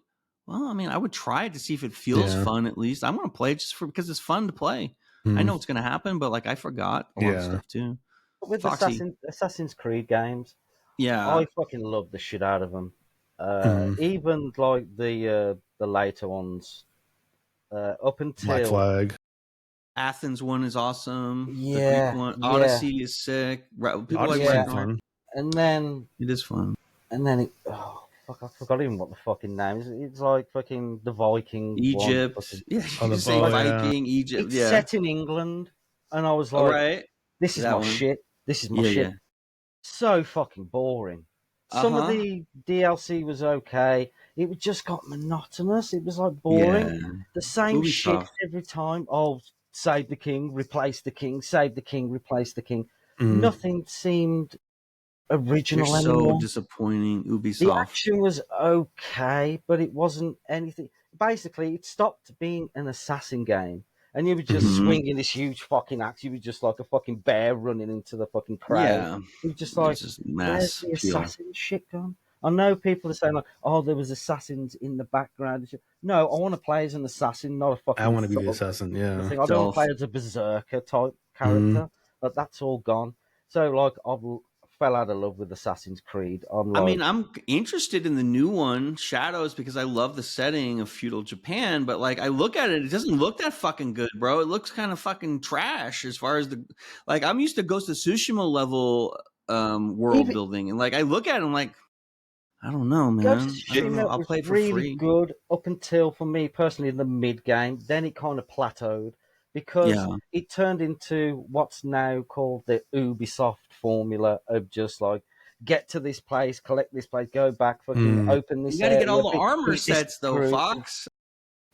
Well, I mean, I would try it to see if it feels Yeah. fun. At least I want to play it just because it's fun to play. I Mhm. know what's going to happen, but like I forgot a lot of Yeah. stuff too. But with Foxy. Assassin's Creed games, Yeah, I fucking love the shit out of them. Mhm. Even like the later ones, up Black until Flag. Athens one is awesome. The Yeah, Greek one, yeah. Odyssey is sick. People Odyssey like Yeah. seemed fun. and then It is fun. I forgot even what the fucking name is. It's like fucking the Viking Egypt. one. Yeah, Oh, you the- say oh, yeah. Viking, Egypt. It's Yeah. set in England, and I was All like, right. "This is That my one. shit. This is my Yeah, shit." yeah. So fucking boring. Some of Uh-huh. the DLC was okay. It just got monotonous. It was like boring. Yeah. The same shit Ubisoft. every time. Oh, save the king, replace the king, save the king, replace the king. Mhm. Nothing seemed You're original so anymore. disappointing, The Ubisoft. action was okay, but it wasn't anything. Basically, it stopped being an assassin game, and you were just Mhm. swinging this huge fucking axe. You were just like a fucking bear running into the fucking crowd. Yeah. You were just like, It's just where's mass the appeal. assassin shit gone? I know people are saying like, oh, there was assassins in the background. And shit. No, I want to play as an assassin, not a fucking. I want to be the thug. assassin. Yeah. I don't want to Stealth. play as a berserker type character, but that's all gone. So like, I've fell out of love with Assassin's Creed. I mean, I'm interested in the new one, Shadows, because I love the setting of feudal Japan. But like, I look at it, it doesn't look that fucking good, bro. It looks kind of fucking trash as far as I'm used to Ghost of Tsushima level world building, and like I look at it, I'm like, I don't know, man. Ghost of I don't know. Tsushima I'll was play it for really free. good up until, for me personally, in the mid game. Then it kind of plateaued because it turned into what's now called the Ubisoft formula of just like, get to this place, collect this place, go back, fucking open this. You got to get all the armor sets, though, Fox.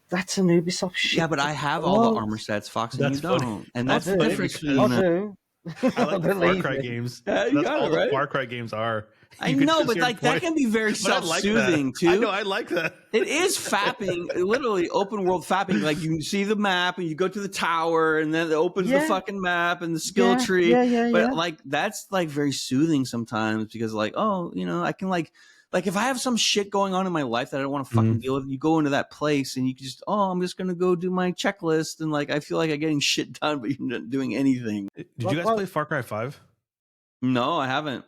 That's an Ubisoft shit. Yeah, but I have all the armor sets, Fox, and you don't. And that's the difference between. I do. I like the Far Cry games. Yeah, that's all the Far Cry games are. I know, but like that can be very self-soothing too. I know, I like that. It is fapping, literally open world fapping. Like you see the map and you go to the tower, and then it opens the fucking map and the skill tree. But like that's like very soothing sometimes because like, oh, you know, I can like if I have some shit going on in my life that I don't want to fucking deal with, you go into that place and you can just, oh, I'm just gonna go do my checklist, and like I feel like I'm getting shit done, but you're not doing anything. Did you guys play Far Cry 5? No, I haven't.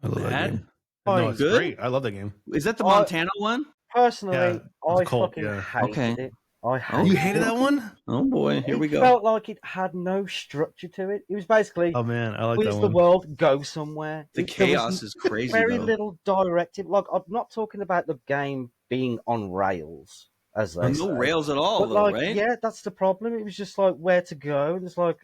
I love that game. Oh, no, it's good? Great. I love that game. Is that the Montana one? Personally, I fucking hated it. I hated You hated that one? Oh boy, here we go. It felt like it had no structure to it. It was basically, oh man, I like that one. the world, go somewhere. The chaos is crazy. Very little directive. Like, I'm not talking about the game being on rails, as they say. No rails at all, but though, like, right? Yeah, that's the problem. It was just like where to go. It's like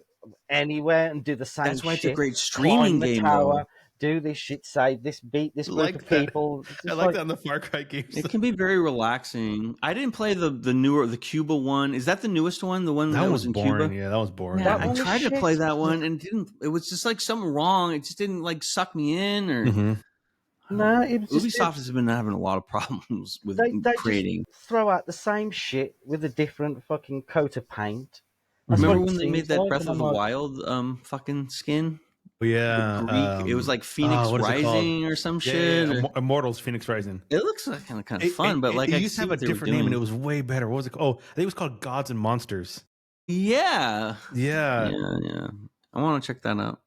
anywhere and do the same. That's why shit. It's a great streaming game, though. Do this shit, save this, beat this group of people. I like that in the Far Cry games. It can be very relaxing. I didn't play the newer, the Cuba one. Is that the newest one? The one that was in boring. Cuba? Yeah, that was boring. Yeah, I tried to play that one and it was just like something wrong. It just didn't like suck me in or. No, it was Ubisoft has been having a lot of problems with creating. Just throw out the same shit with a different fucking coat of paint. Remember when they made that Breath of the Wild fucking skin? Yeah, it was like Phoenix Rising or some shit. Yeah, Immortals Phoenix Rising. It looks like kind of fun, but like it used to have a different name and it was way better. What was it called? Oh, I think it was called Gods and Monsters. Yeah. Yeah. I want to check that out.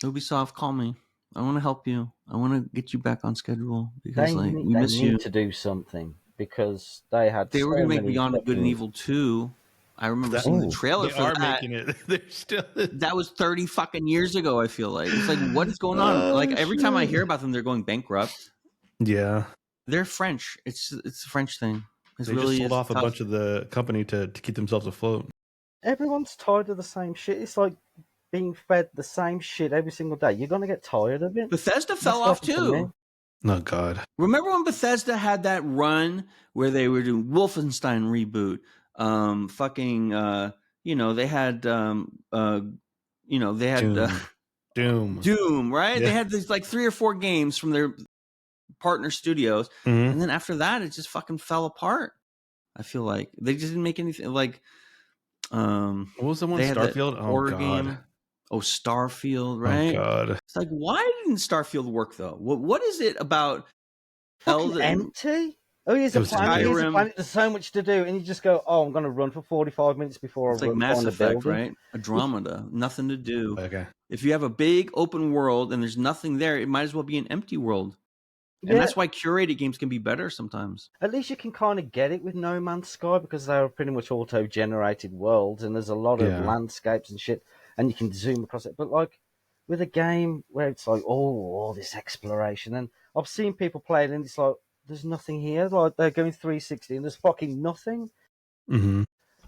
Ubisoft, call me. I want to help you. I want to get you back on schedule because we miss you. They need to do something because they had. They were going to make Beyond Good and Evil 2. I remember seeing the trailer for that. Making it. They're still. That was 30 fucking years ago. I feel like it's like what is going on? Like every time I hear about them, they're going bankrupt. Yeah, they're French. It's a French thing. They just sold off a bunch of the company to keep themselves afloat. Everyone's tired of the same shit. It's like being fed the same shit every single day. You're gonna get tired of it. Bethesda fell off too. Oh God! Remember when Bethesda had that run where they were doing Wolfenstein reboot? They had Doom, right? They had these like 3 or 4 games from their partner studios, and then after that it just fucking fell apart. I feel like they just didn't make anything like what was the one? Starfield? Horror game. Oh, Starfield, right? Oh God! It's like, why didn't Starfield work though? What is it about Elden? Empty. Oh, here's a planet. There's so much to do, and you just go, "Oh, I'm going to run for 45 minutes before it's I run." It's like Mass Effect, right? Andromeda, nothing to do. Okay. If you have a big open world and there's nothing there, it might as well be an empty world. And that's why curated games can be better sometimes. At least you can kind of get it with No Man's Sky because they're pretty much auto-generated worlds, and there's a lot of landscapes and shit, and you can zoom across it. But like with a game where it's like, all this exploration, and I've seen people play it, and it's like, there's nothing here. Like they're going 360 and there's fucking nothing. Mm-hmm.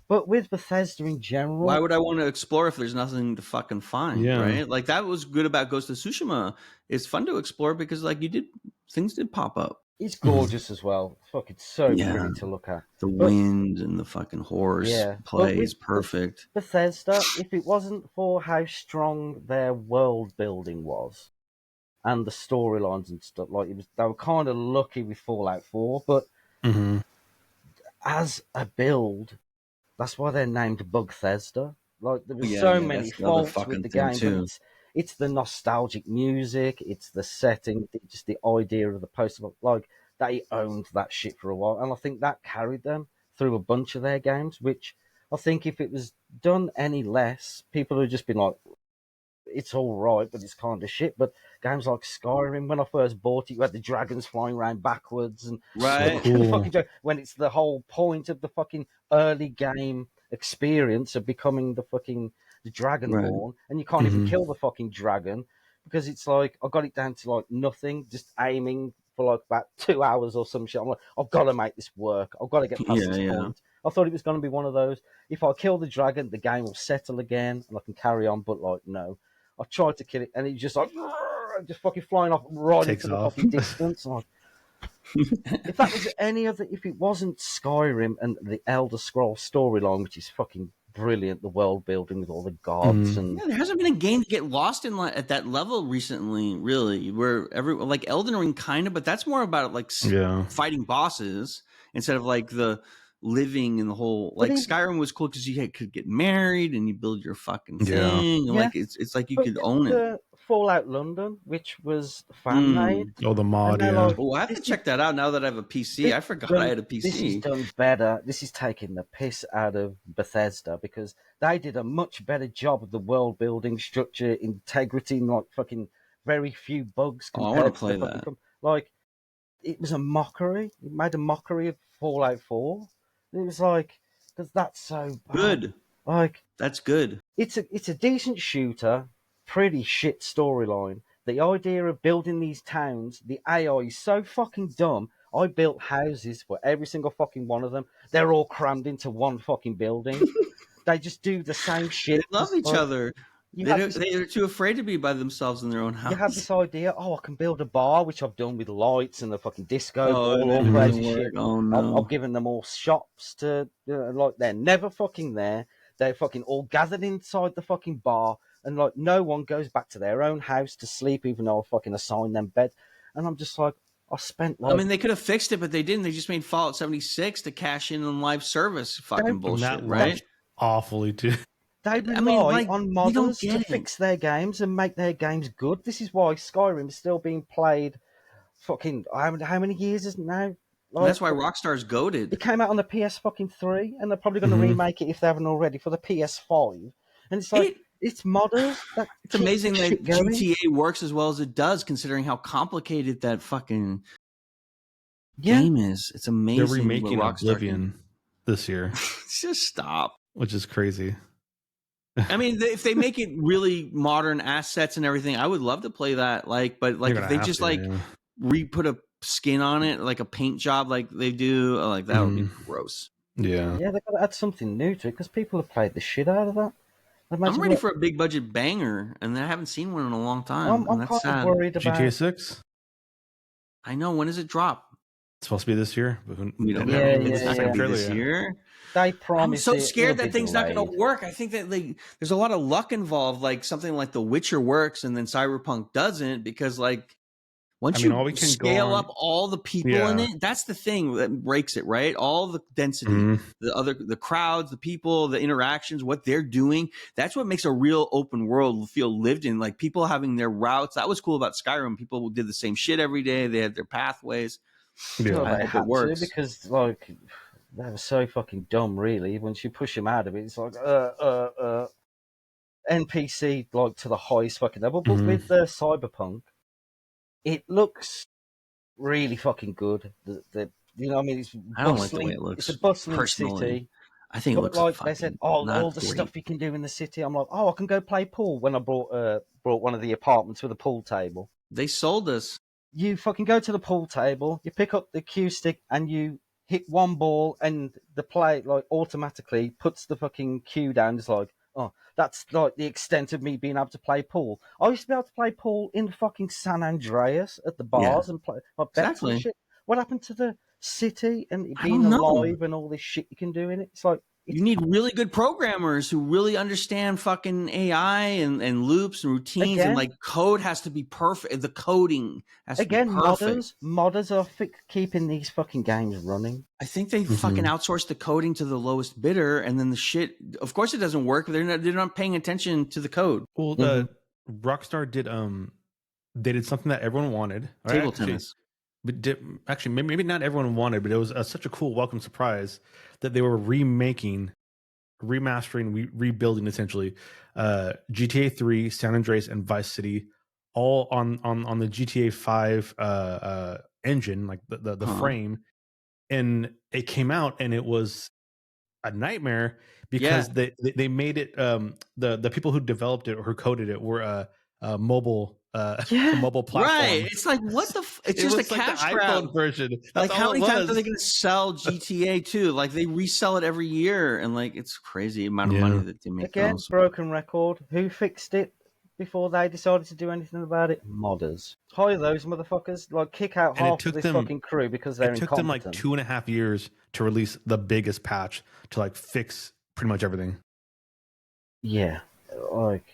But with Bethesda in general, why would I want to explore if there's nothing to fucking find? Yeah. Right? Like that was good about Ghost of Tsushima. It's fun to explore because like things did pop up. It's gorgeous as well. Fucking so pretty to look at. The wind and the fucking horse play is perfect. Bethesda, if it wasn't for how strong their world building was, and the storylines and stuff, like they were kind of lucky with Fallout 4, but as a build, that's why they're named Bugthesda. Like there were so many faults with the game, but it's the nostalgic music, it's the setting, just the idea of the post. Like they owned that shit for a while, and I think that carried them through a bunch of their games. Which I think if it was done any less, people would have just been like, it's all right, but it's kind of shit. But games like Skyrim, when I first bought it, you had the dragons flying around backwards and Right. cool. the fucking when it's the whole point of the fucking early game experience of becoming the Dragonborn, and you can't even kill the fucking dragon because it's like I got it down to like nothing, just aiming for like about 2 hours or some shit. I'm like, I've got to make this work. I've got to get past this point. I thought it was going to be one of those. If I kill the dragon, the game will settle again and I can carry on. But like, no, I tried to kill it and it's just like just fucking flying off right into the fucking distance. Like, if that was any other, if it wasn't Skyrim and the Elder Scrolls storyline, which is fucking brilliant, the world building with all the gods and there hasn't been a game to get lost in at that level recently, really. Where like Elden Ring kind of, but that's more about like fighting bosses instead of like the living in the whole. Like Skyrim was cool because you could get married and you build your fucking thing. And like it's like you could own it. Fallout London, which was fan made. Oh, the mod, like, I have to check that out now that I have a PC. I forgot I had a PC. This is done better. This is taking the piss out of Bethesda because they did a much better job of the world building, structure, integrity, and like fucking very few bugs. I want to play that. Like, it was a mockery. It made a mockery of Fallout 4. It was like, because that's so bad. Good. Like, that's good. It's a decent shooter. Pretty shit storyline. The idea of building these towns, the AI is so fucking dumb. I built houses for every single fucking one of them. They're all crammed into one fucking building. They just do the same shit. They love each other. They're too afraid to be by themselves in their own house. You have this idea, I can build a bar, which I've done with lights and the fucking disco ball, all crazy shit. Oh, no. I've given them all shops to, like, they're never fucking there. They're fucking all gathered inside the fucking bar. And like no one goes back to their own house to sleep, even though I fucking assigned them bed. And I'm just like, I spent like... I mean, they could have fixed it, but they didn't. They just made Fallout 76 to cash in on live service fucking bullshit, right? Awfully too. They rely on modders to fix their games and make their games good. This is why Skyrim is still being played fucking... How many years is it now? Like, that's why Rockstar's goated. It came out on the PS3, and they're probably going to remake it if they haven't already for the PS5. And it's like... It's modders. It's amazing that GTA works as well as it does, considering how complicated that fucking game is. It's amazing. They're remaking Oblivion this year. Just stop. Which is crazy. I mean, if they make it really modern assets and everything, I would love to play that. Like, but like if they just put a skin on it, like a paint job, like they do, like that would be gross. Yeah. Yeah, they've got to add something new to it because people have played the shit out of that. I'm ready for a big budget banger, and I haven't seen one in a long time. I'm kind of worried about GTA 6. I know. When does it drop? It's supposed to be this year. But we don't know. It's not going to be this year. They promise. I'm so scared that thing's not going to work. I think that there's a lot of luck involved. Like something like The Witcher works, and then Cyberpunk doesn't, because like once you scale up all the people in it, that's the thing that breaks it, right? All the density, the crowds, the people, the interactions, what they're doing. That's what makes a real open world feel lived in. Like people having their routes. That was cool about Skyrim. People did the same shit every day. They had their pathways. Yeah, I hope it works because like they were so fucking dumb. Really, once you push them out of it, it's like NPC like to the highest fucking level. But with Cyberpunk, it looks really fucking good. You know what I mean? I don't like the way it looks. It's a bustling city. I think it looks like they said, all the stuff you can do in the city. I'm like, I can go play pool when I brought one of the apartments with a pool table. They sold us. You fucking go to the pool table, you pick up the cue stick, and you hit one ball, and the play like automatically puts the fucking cue down. It's like, oh, that's like the extent of me being able to play pool. I used to be able to play pool in fucking San Andreas at the bars and play like bets and shit. What happened to the city and it being alive and all this shit you can do in it? It's like you need really good programmers who really understand fucking AI and loops and routines, and like code has to be perfect. The coding has to be perfect. Modders are keeping these fucking games running. I think they fucking outsource the coding to the lowest bidder, and then the shit. Of course, it doesn't work. They're not paying attention to the code. Well, Rockstar did they did something that everyone wanted. Table tennis. But maybe not everyone wanted, but it was such a cool welcome surprise that they were remaking remastering, rebuilding essentially GTA 3, San Andreas, and Vice City, all on the GTA 5 engine, like the frame. And it came out, and it was a nightmare because they made it. The people who developed it or who coded it were a mobile mobile platform. Right. It's like, what the? It's just a cash like the grab. iPhone version. That's like, how many times are they was. going to sell GTA 2? Like, they resell it every year, and like, it's crazy amount of money that they make. Again, also. broken record. Who fixed it before they decided to do anything about it? Modders. Hire those motherfuckers. Like, kick out And it half took of this them- fucking crew because they're It took them incompetent. like 2.5 years to release the biggest patch to like fix pretty much everything. Yeah, like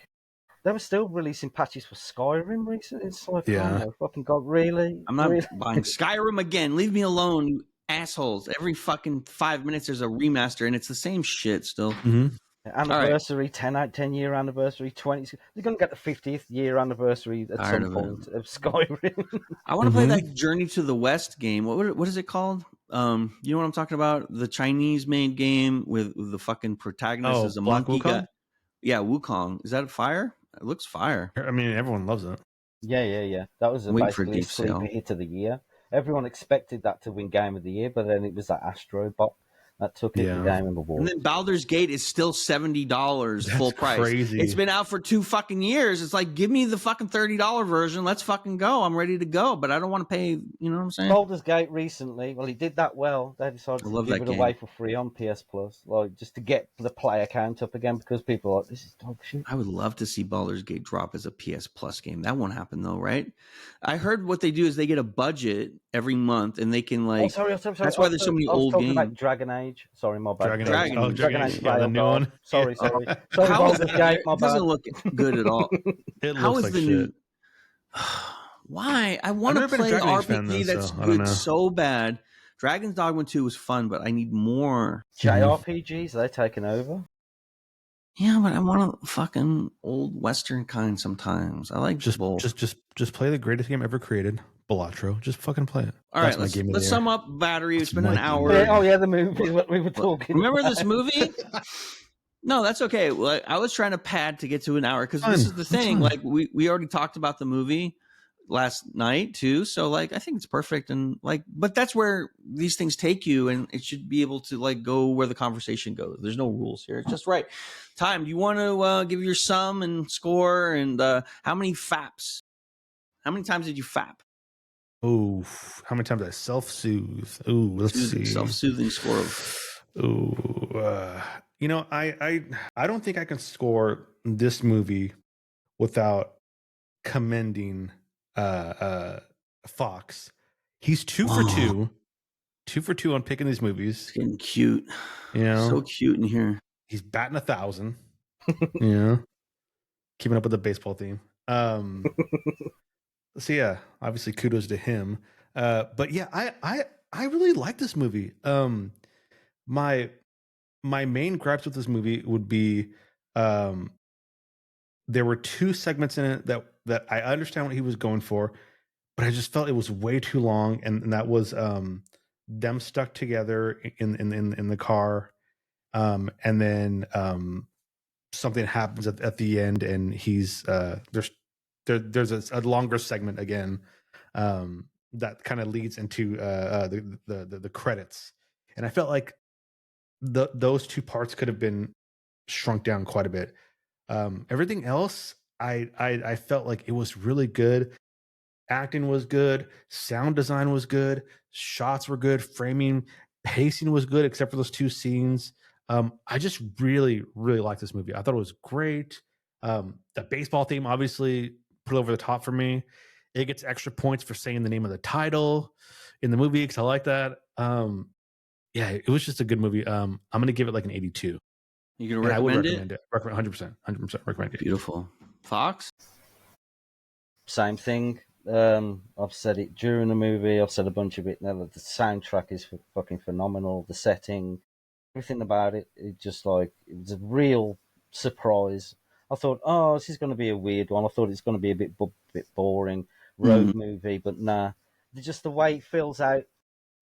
they were still releasing patches for Skyrim recently. It's like, oh my fucking god, really? I'm not really? buying Skyrim again. Leave me alone, you assholes. Every fucking 5 minutes there's a remaster, and it's the same shit still. Mm-hmm. Anniversary, 10-year anniversary, 20. They're going to get the 50th year anniversary at some point of Skyrim. I want to play that Journey to the West game. What is it called? You know what I'm talking about? The Chinese-made game with the fucking protagonist is a Black monkey Wukong? guy. Yeah, Wukong. Is that fire? It looks fire. I mean, everyone loves it. Yeah. That was basically a sleeper hit of the year. Everyone expected that to win Game of the Year, but then it was that Astro bot that took it, the Game of the War. And then Baldur's Gate is still $70 full price. Crazy. It's been out for 2 fucking years. It's like, give me the fucking $30 version. Let's fucking go. I'm ready to go, but I don't want to pay. You know what I'm saying? Baldur's Gate recently, well, he did that well. They decided to give it away for free on PS Plus, like just to get the player count up again because people are like, this is dog shit. I would love to see Baldur's Gate drop as a PS Plus game. That won't happen though, right? I heard what they do is they get a budget every month and they can like. Sorry. That's why there's so many old games. About Dragon Age. Sorry, my bad. Dragon Age. The new one. Sorry. How is it doesn't look good at all. It looks like shit. New? Why? I want to play an RPG that's good so bad. Dragon's Dogma 2 was fun, but I need more. JRPGs, they're taking over. Yeah, but I want a fucking old Western kind sometimes. I like just both. Just play the greatest game ever created, Balatro. Just fucking play it. All right, let's sum up Battery. It's been an hour. The movie, what we were talking Remember about. this movie? No, that's okay. Well, I was trying to pad to get to an hour because this is the thing. Like we already talked about the movie last night too, so like I think it's perfect and like, but that's where these things take you, and it should be able to like go where the conversation goes. There's no rules here. It's just right. Time. Do you want to give your sum and score and how many faps? How many times did you fap? Oh, how many times did I self-soothe? Oh, let's see. Self-soothing score of. Oh, you know, I don't think I can score this movie without commending Fox. He's 2 for 2. 2 for 2 on picking these movies. It's getting cute. You know, so cute in here. He's batting 1,000. You know, keeping up with the baseball theme. So yeah, obviously kudos to him. But yeah, I really like this movie. My main gripes with this movie would be there were 2 segments in it that I understand what he was going for, but I just felt it was way too long, and that was them stuck together in the car, and then something happens at the end, and he's there's a longer segment again that kind of leads into the credits, and I felt like those 2 parts could have been shrunk down quite a bit. Everything else, I felt like it was really good. Acting was good, sound design was good, shots were good, framing, pacing was good, except for those 2 scenes. I just really liked this movie. I thought it was great. The baseball theme obviously put it over the top for me. It gets extra points for saying the name of the title in the movie because I like that. Yeah, it was just a good movie. I'm going to give it like an 82. You can recommend it? I would recommend it. 100% recommend it. Beautiful. Fox? Same thing. I've said it during the movie. I've said a bunch of it now. The soundtrack is fucking phenomenal. The setting, everything about it, it was a real surprise. I thought, oh, this is going to be a weird one. I thought it's going to be a bit boring road movie, but nah. Just the way it fills out,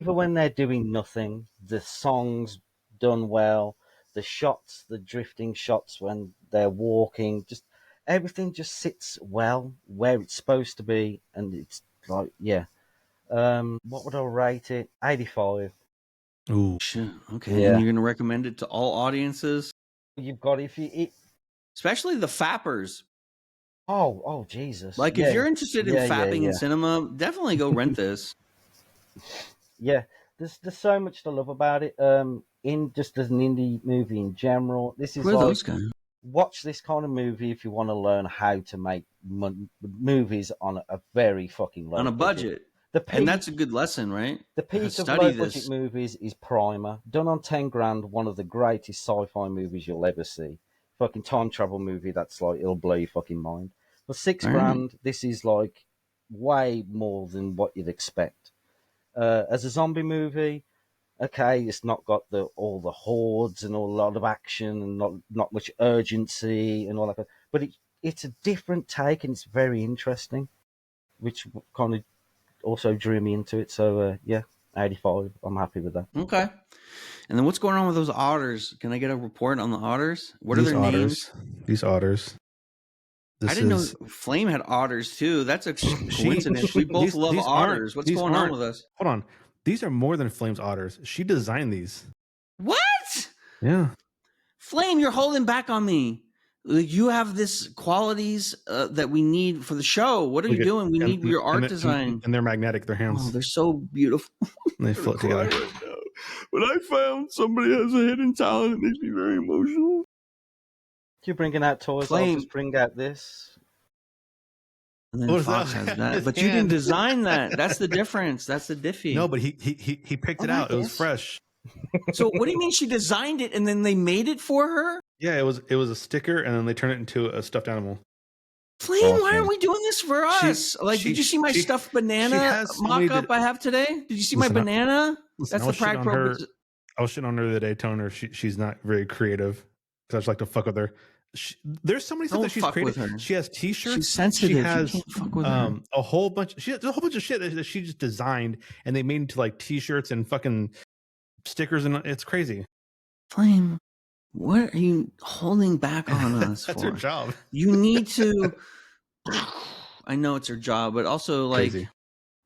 even when they're doing nothing, the songs done well, the shots, the drifting shots when they're walking, just everything just sits well where it's supposed to be, and it's like, yeah. What would I rate it? 85. Ooh. Shit. Okay, Yeah. and you're gonna recommend it to all audiences, You've got if you it. especially the fappers. Oh, Jesus! Like, Yeah, if you're interested in yeah, fapping yeah. in cinema, definitely go rent this. Yeah, there's so much to love about it. In just as an indie movie in general, this is Who are like, those guys? watch this kind of movie if you want to learn how to make movies on a very fucking low On a budget. The And peak, that's a good lesson, right? the peak of Study low budget this. movies is Primer, done on 10 grand. One of the greatest sci-fi movies you'll ever see. Fucking time travel movie that's like, it'll blow your fucking mind. For 6 All right. grand, this is like way more than what you'd expect. As a zombie movie, okay, it's not got all the hordes and a lot of action and not much urgency and all that, but it's a different take and it's very interesting, which kind of also drew me into it. So yeah, 85. I'm happy with that. Okay. And then what's going on with those otters? Can I get a report on the otters? What are their names? These otters. I didn't know Flame had otters too. That's a coincidence. We both love otters. What's going on with us? Hold on. These are more than Flame's otters. She designed these. What? Yeah. Flame, you're holding back on me. You have this qualities that we need for the show. What are you doing? We need your art design. And they're magnetic. Their hands. Oh, they're so beautiful. And they float together. When I found somebody has a hidden talent, it makes me very emotional. You're bringing out toys. Flame. I'll just bring out this. And then Fox has that. But you didn't design that. That's the difference. That's the diffy. No, but he picked it out. It was fresh. So what do you mean she designed it and then they made it for her? Yeah, it was a sticker and then they turned it into a stuffed animal. Flame, awesome. Why aren't we doing this for us? Did you see my stuffed banana mock-up I have today? Did you see my banana? That's the Pragpro. I was shitting on her the other day, telling her she's not very creative because I just like to fuck with her. There's so many stuff that she's created. She has T-shirts. She's sensitive. She has you can't fuck with her. a whole bunch of shit that she just designed and they made into like T-shirts and fucking stickers, and it's crazy. Flame, what are you holding back on us That's for? her job. You need to. I know it's her job, but also like crazy.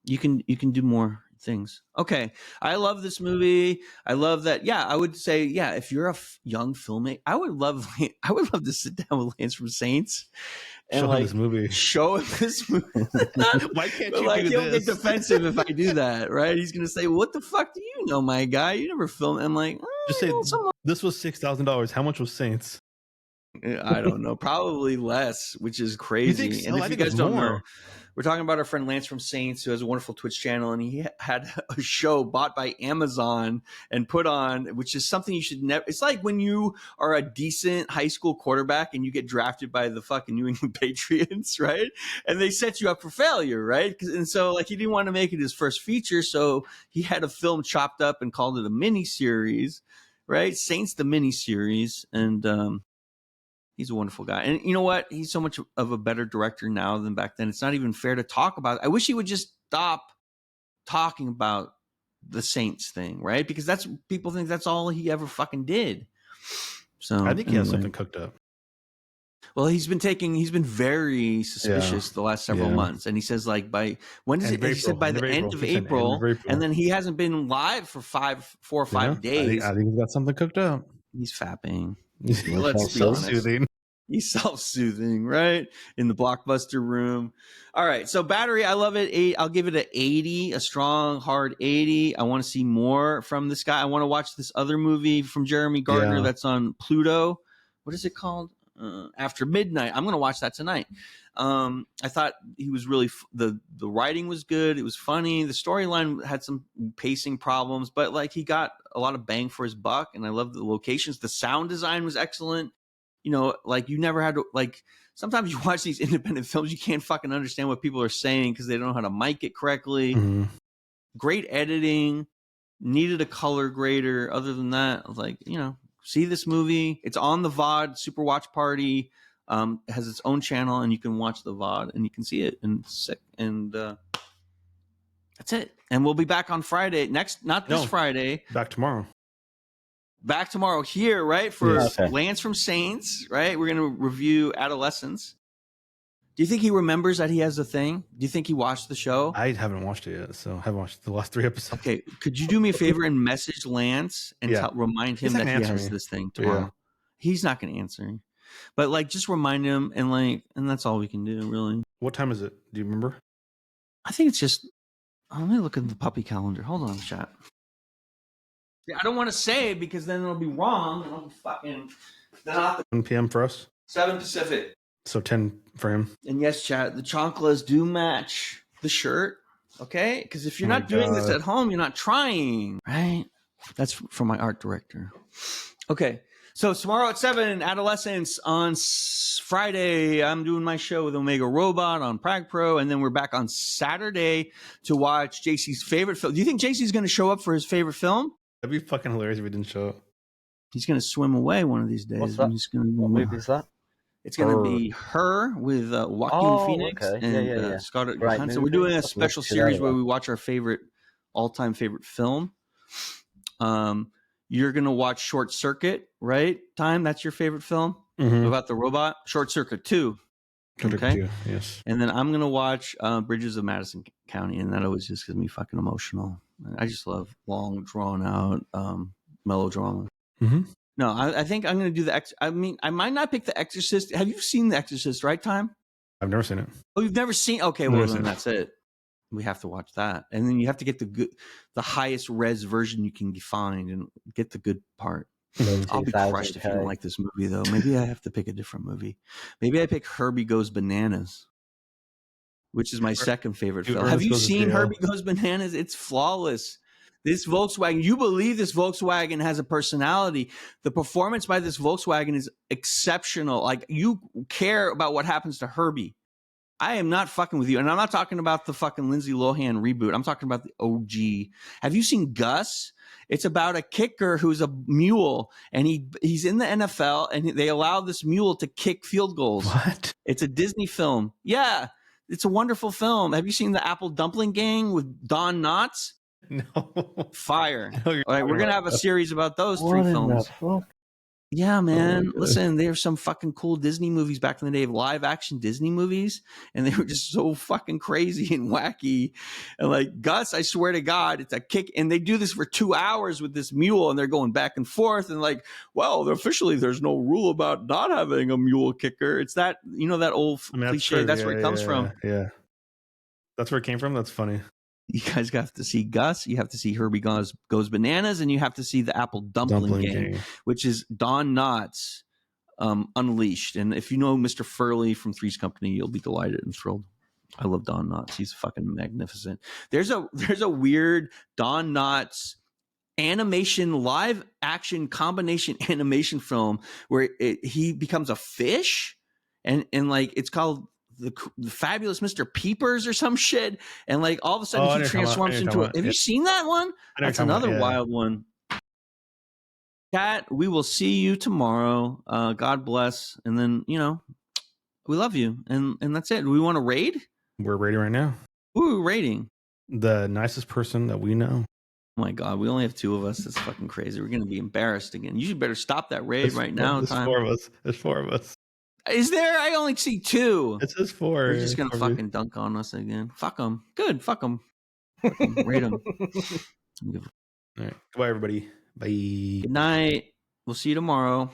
you can do more things. Okay, I love this movie. I love that. Yeah, I would say if you're a young filmmaker, I would love to sit down with Lance from Saints and show him this movie. Why can't you do he'll get defensive if I do that, right? He's gonna say, "What the fuck do you know, my guy? You never filmed." I'm like, just say this was $6,000. How much was Saints? I don't know. Probably less, which is crazy. So? And if you guys don't know, we're talking about our friend Lance from Saints, who has a wonderful Twitch channel, and he had a show bought by Amazon and put on, which is something you should never. It's like when you are a decent high school quarterback and you get drafted by the fucking New England Patriots, right? And they set you up for failure, right? And so, like, he didn't want to make it his first feature, so he had a film chopped up and called it a mini series, right? Saints the mini series, and he's a wonderful guy. And you know what? He's so much of a better director now than back then. It's not even fair to talk about it. I wish he would just stop talking about the Saints thing, right? Because people think that's all he ever fucking did. So I think he has something cooked up. Well, he's been very suspicious the last several months. And he says like by the end of April, and then he hasn't been live for 4 or 5 days. I think he's got something cooked up. He's fapping. Let's be self-soothing. He's self-soothing, right? In the Blockbuster room. All right. So Battery, I love it. I'll give it an 80, a strong, hard 80. I want to see more from this guy. I want to watch this other movie from Jeremy Gardner that's on Pluto. What is it called? After Midnight. I'm going to watch that tonight. I thought he was really the writing was good. It was funny. The storyline had some pacing problems, but like he got a lot of bang for his buck, and I love the locations. The sound design was excellent. You know, like you never had to like. Sometimes you watch these independent films, you can't fucking understand what people are saying because they don't know how to mic it correctly. Mm-hmm. Great editing. Needed a color grader. Other than that, I was like, see this movie. It's on the VOD Super Watch Party. It has its own channel, and you can watch the VOD, and you can see it. And it's sick. And that's it. And we'll be back on Friday. Not this Friday. Back tomorrow. back tomorrow here, right? For Okay. Lance from Saints, right? We're going to review Adolescence. Do you think he remembers that he has a thing? Do you think he watched the show? I haven't watched it yet, so I haven't watched the last 3 episodes. Okay, could you do me a favor and message Lance and remind him He's not that gonna he answer has me. this thing tomorrow? Yeah. He's not going to answer. But like, just remind him and that's all we can do, really. What time is it? Do you remember? I think it's just. Let me look at the puppy calendar. Hold on, chat. Yeah, I don't want to say it because then it'll be wrong and I'll be fucking. Then I'll have to 1 p.m. for us. 7 Pacific. So 10 for him. And yes, chat, the chanclas do match the shirt. Okay? Because if you're not doing this at home, you're not trying. Right? That's from my art director. Okay. So tomorrow at 7, Adolescence. On Friday, I'm doing my show with Omega Robot on Pragpro. And then we're back on Saturday to watch JC's favorite film. Do you think JC's going to show up for his favorite film? That'd be fucking hilarious if he didn't show up. He's going to swim away one of these days. What's that? What movie is that? It's going to be Her with Joaquin Phoenix and Scarlett Johansson. We're doing a special series where we watch our all-time favorite film. You're going to watch Short Circuit, right? Time, that's your favorite film about the robot? Short Circuit 2. Okay. Yes. And then I'm going to watch Bridges of Madison County, and that always just gets me fucking emotional. I just love long, drawn-out melodrama. Mm-hmm. No, I think I'm going to do I might not pick The Exorcist. Have you seen The Exorcist, right, Time? I've never seen it. Oh, you've never seen? Okay, well, then that's it. We have to watch that. And then you have to get the highest res version you can find and get the good part. I'll be crushed if you don't like this movie, though. Maybe I have to pick a different movie. Maybe I pick Herbie Goes Bananas, which is my second favorite film. Have you seen Herbie Goes Bananas? It's flawless. This Volkswagen, you believe this Volkswagen has a personality. The performance by this Volkswagen is exceptional. Like, you care about what happens to Herbie. I am not fucking with you. And I'm not talking about the fucking Lindsay Lohan reboot. I'm talking about the OG. Have you seen Gus? It's about a kicker who's a mule, and he's in the NFL, and they allow this mule to kick field goals. What? It's a Disney film. Yeah, it's a wonderful film. Have you seen The Apple Dumpling Gang with Don Knotts? No. Fire. All right, we're going to have a series about those 3 films. Yeah, man. Listen, there's some fucking cool Disney movies back in the day, live action Disney movies, and they were just so fucking crazy and wacky. And like Gus, I swear to God, it's a kick. And they do this for 2 hours with this mule, and they're going back and forth. And like, well, officially, there's no rule about not having a mule kicker. It's that, that old cliche. That's where it comes from. Yeah. That's where it came from. That's funny. You guys have to see Gus. You have to see Herbie Goes Bananas, and you have to see The Apple Dumpling Gang, which is Don Knotts Unleashed. And if you know Mr. Furley from Three's Company, you'll be delighted and thrilled. I love Don Knotts. He's fucking magnificent. There's a weird Don Knotts animation, live action combination animation film where he becomes a fish, and like it's called the Fabulous Mr. Peepers or some shit, and like all of a sudden he transforms into a. Have you seen that one? That's another wild one. Cat, we will see you tomorrow. God bless, and then we love you, and that's it. Do we want to raid? We're raiding right now. Who are we raiding? The nicest person that we know. Oh my God, we only have 2 of us. That's fucking crazy. We're gonna be embarrassed again. You better stop that raid right now. There's 4 of us. There's 4 of us. Is there? I only see 2. It says 4. We're just going to fucking dunk on us again. Fuck them. Good. Fuck them. Rate them. All right. Goodbye, everybody. Bye. Good night. We'll see you tomorrow.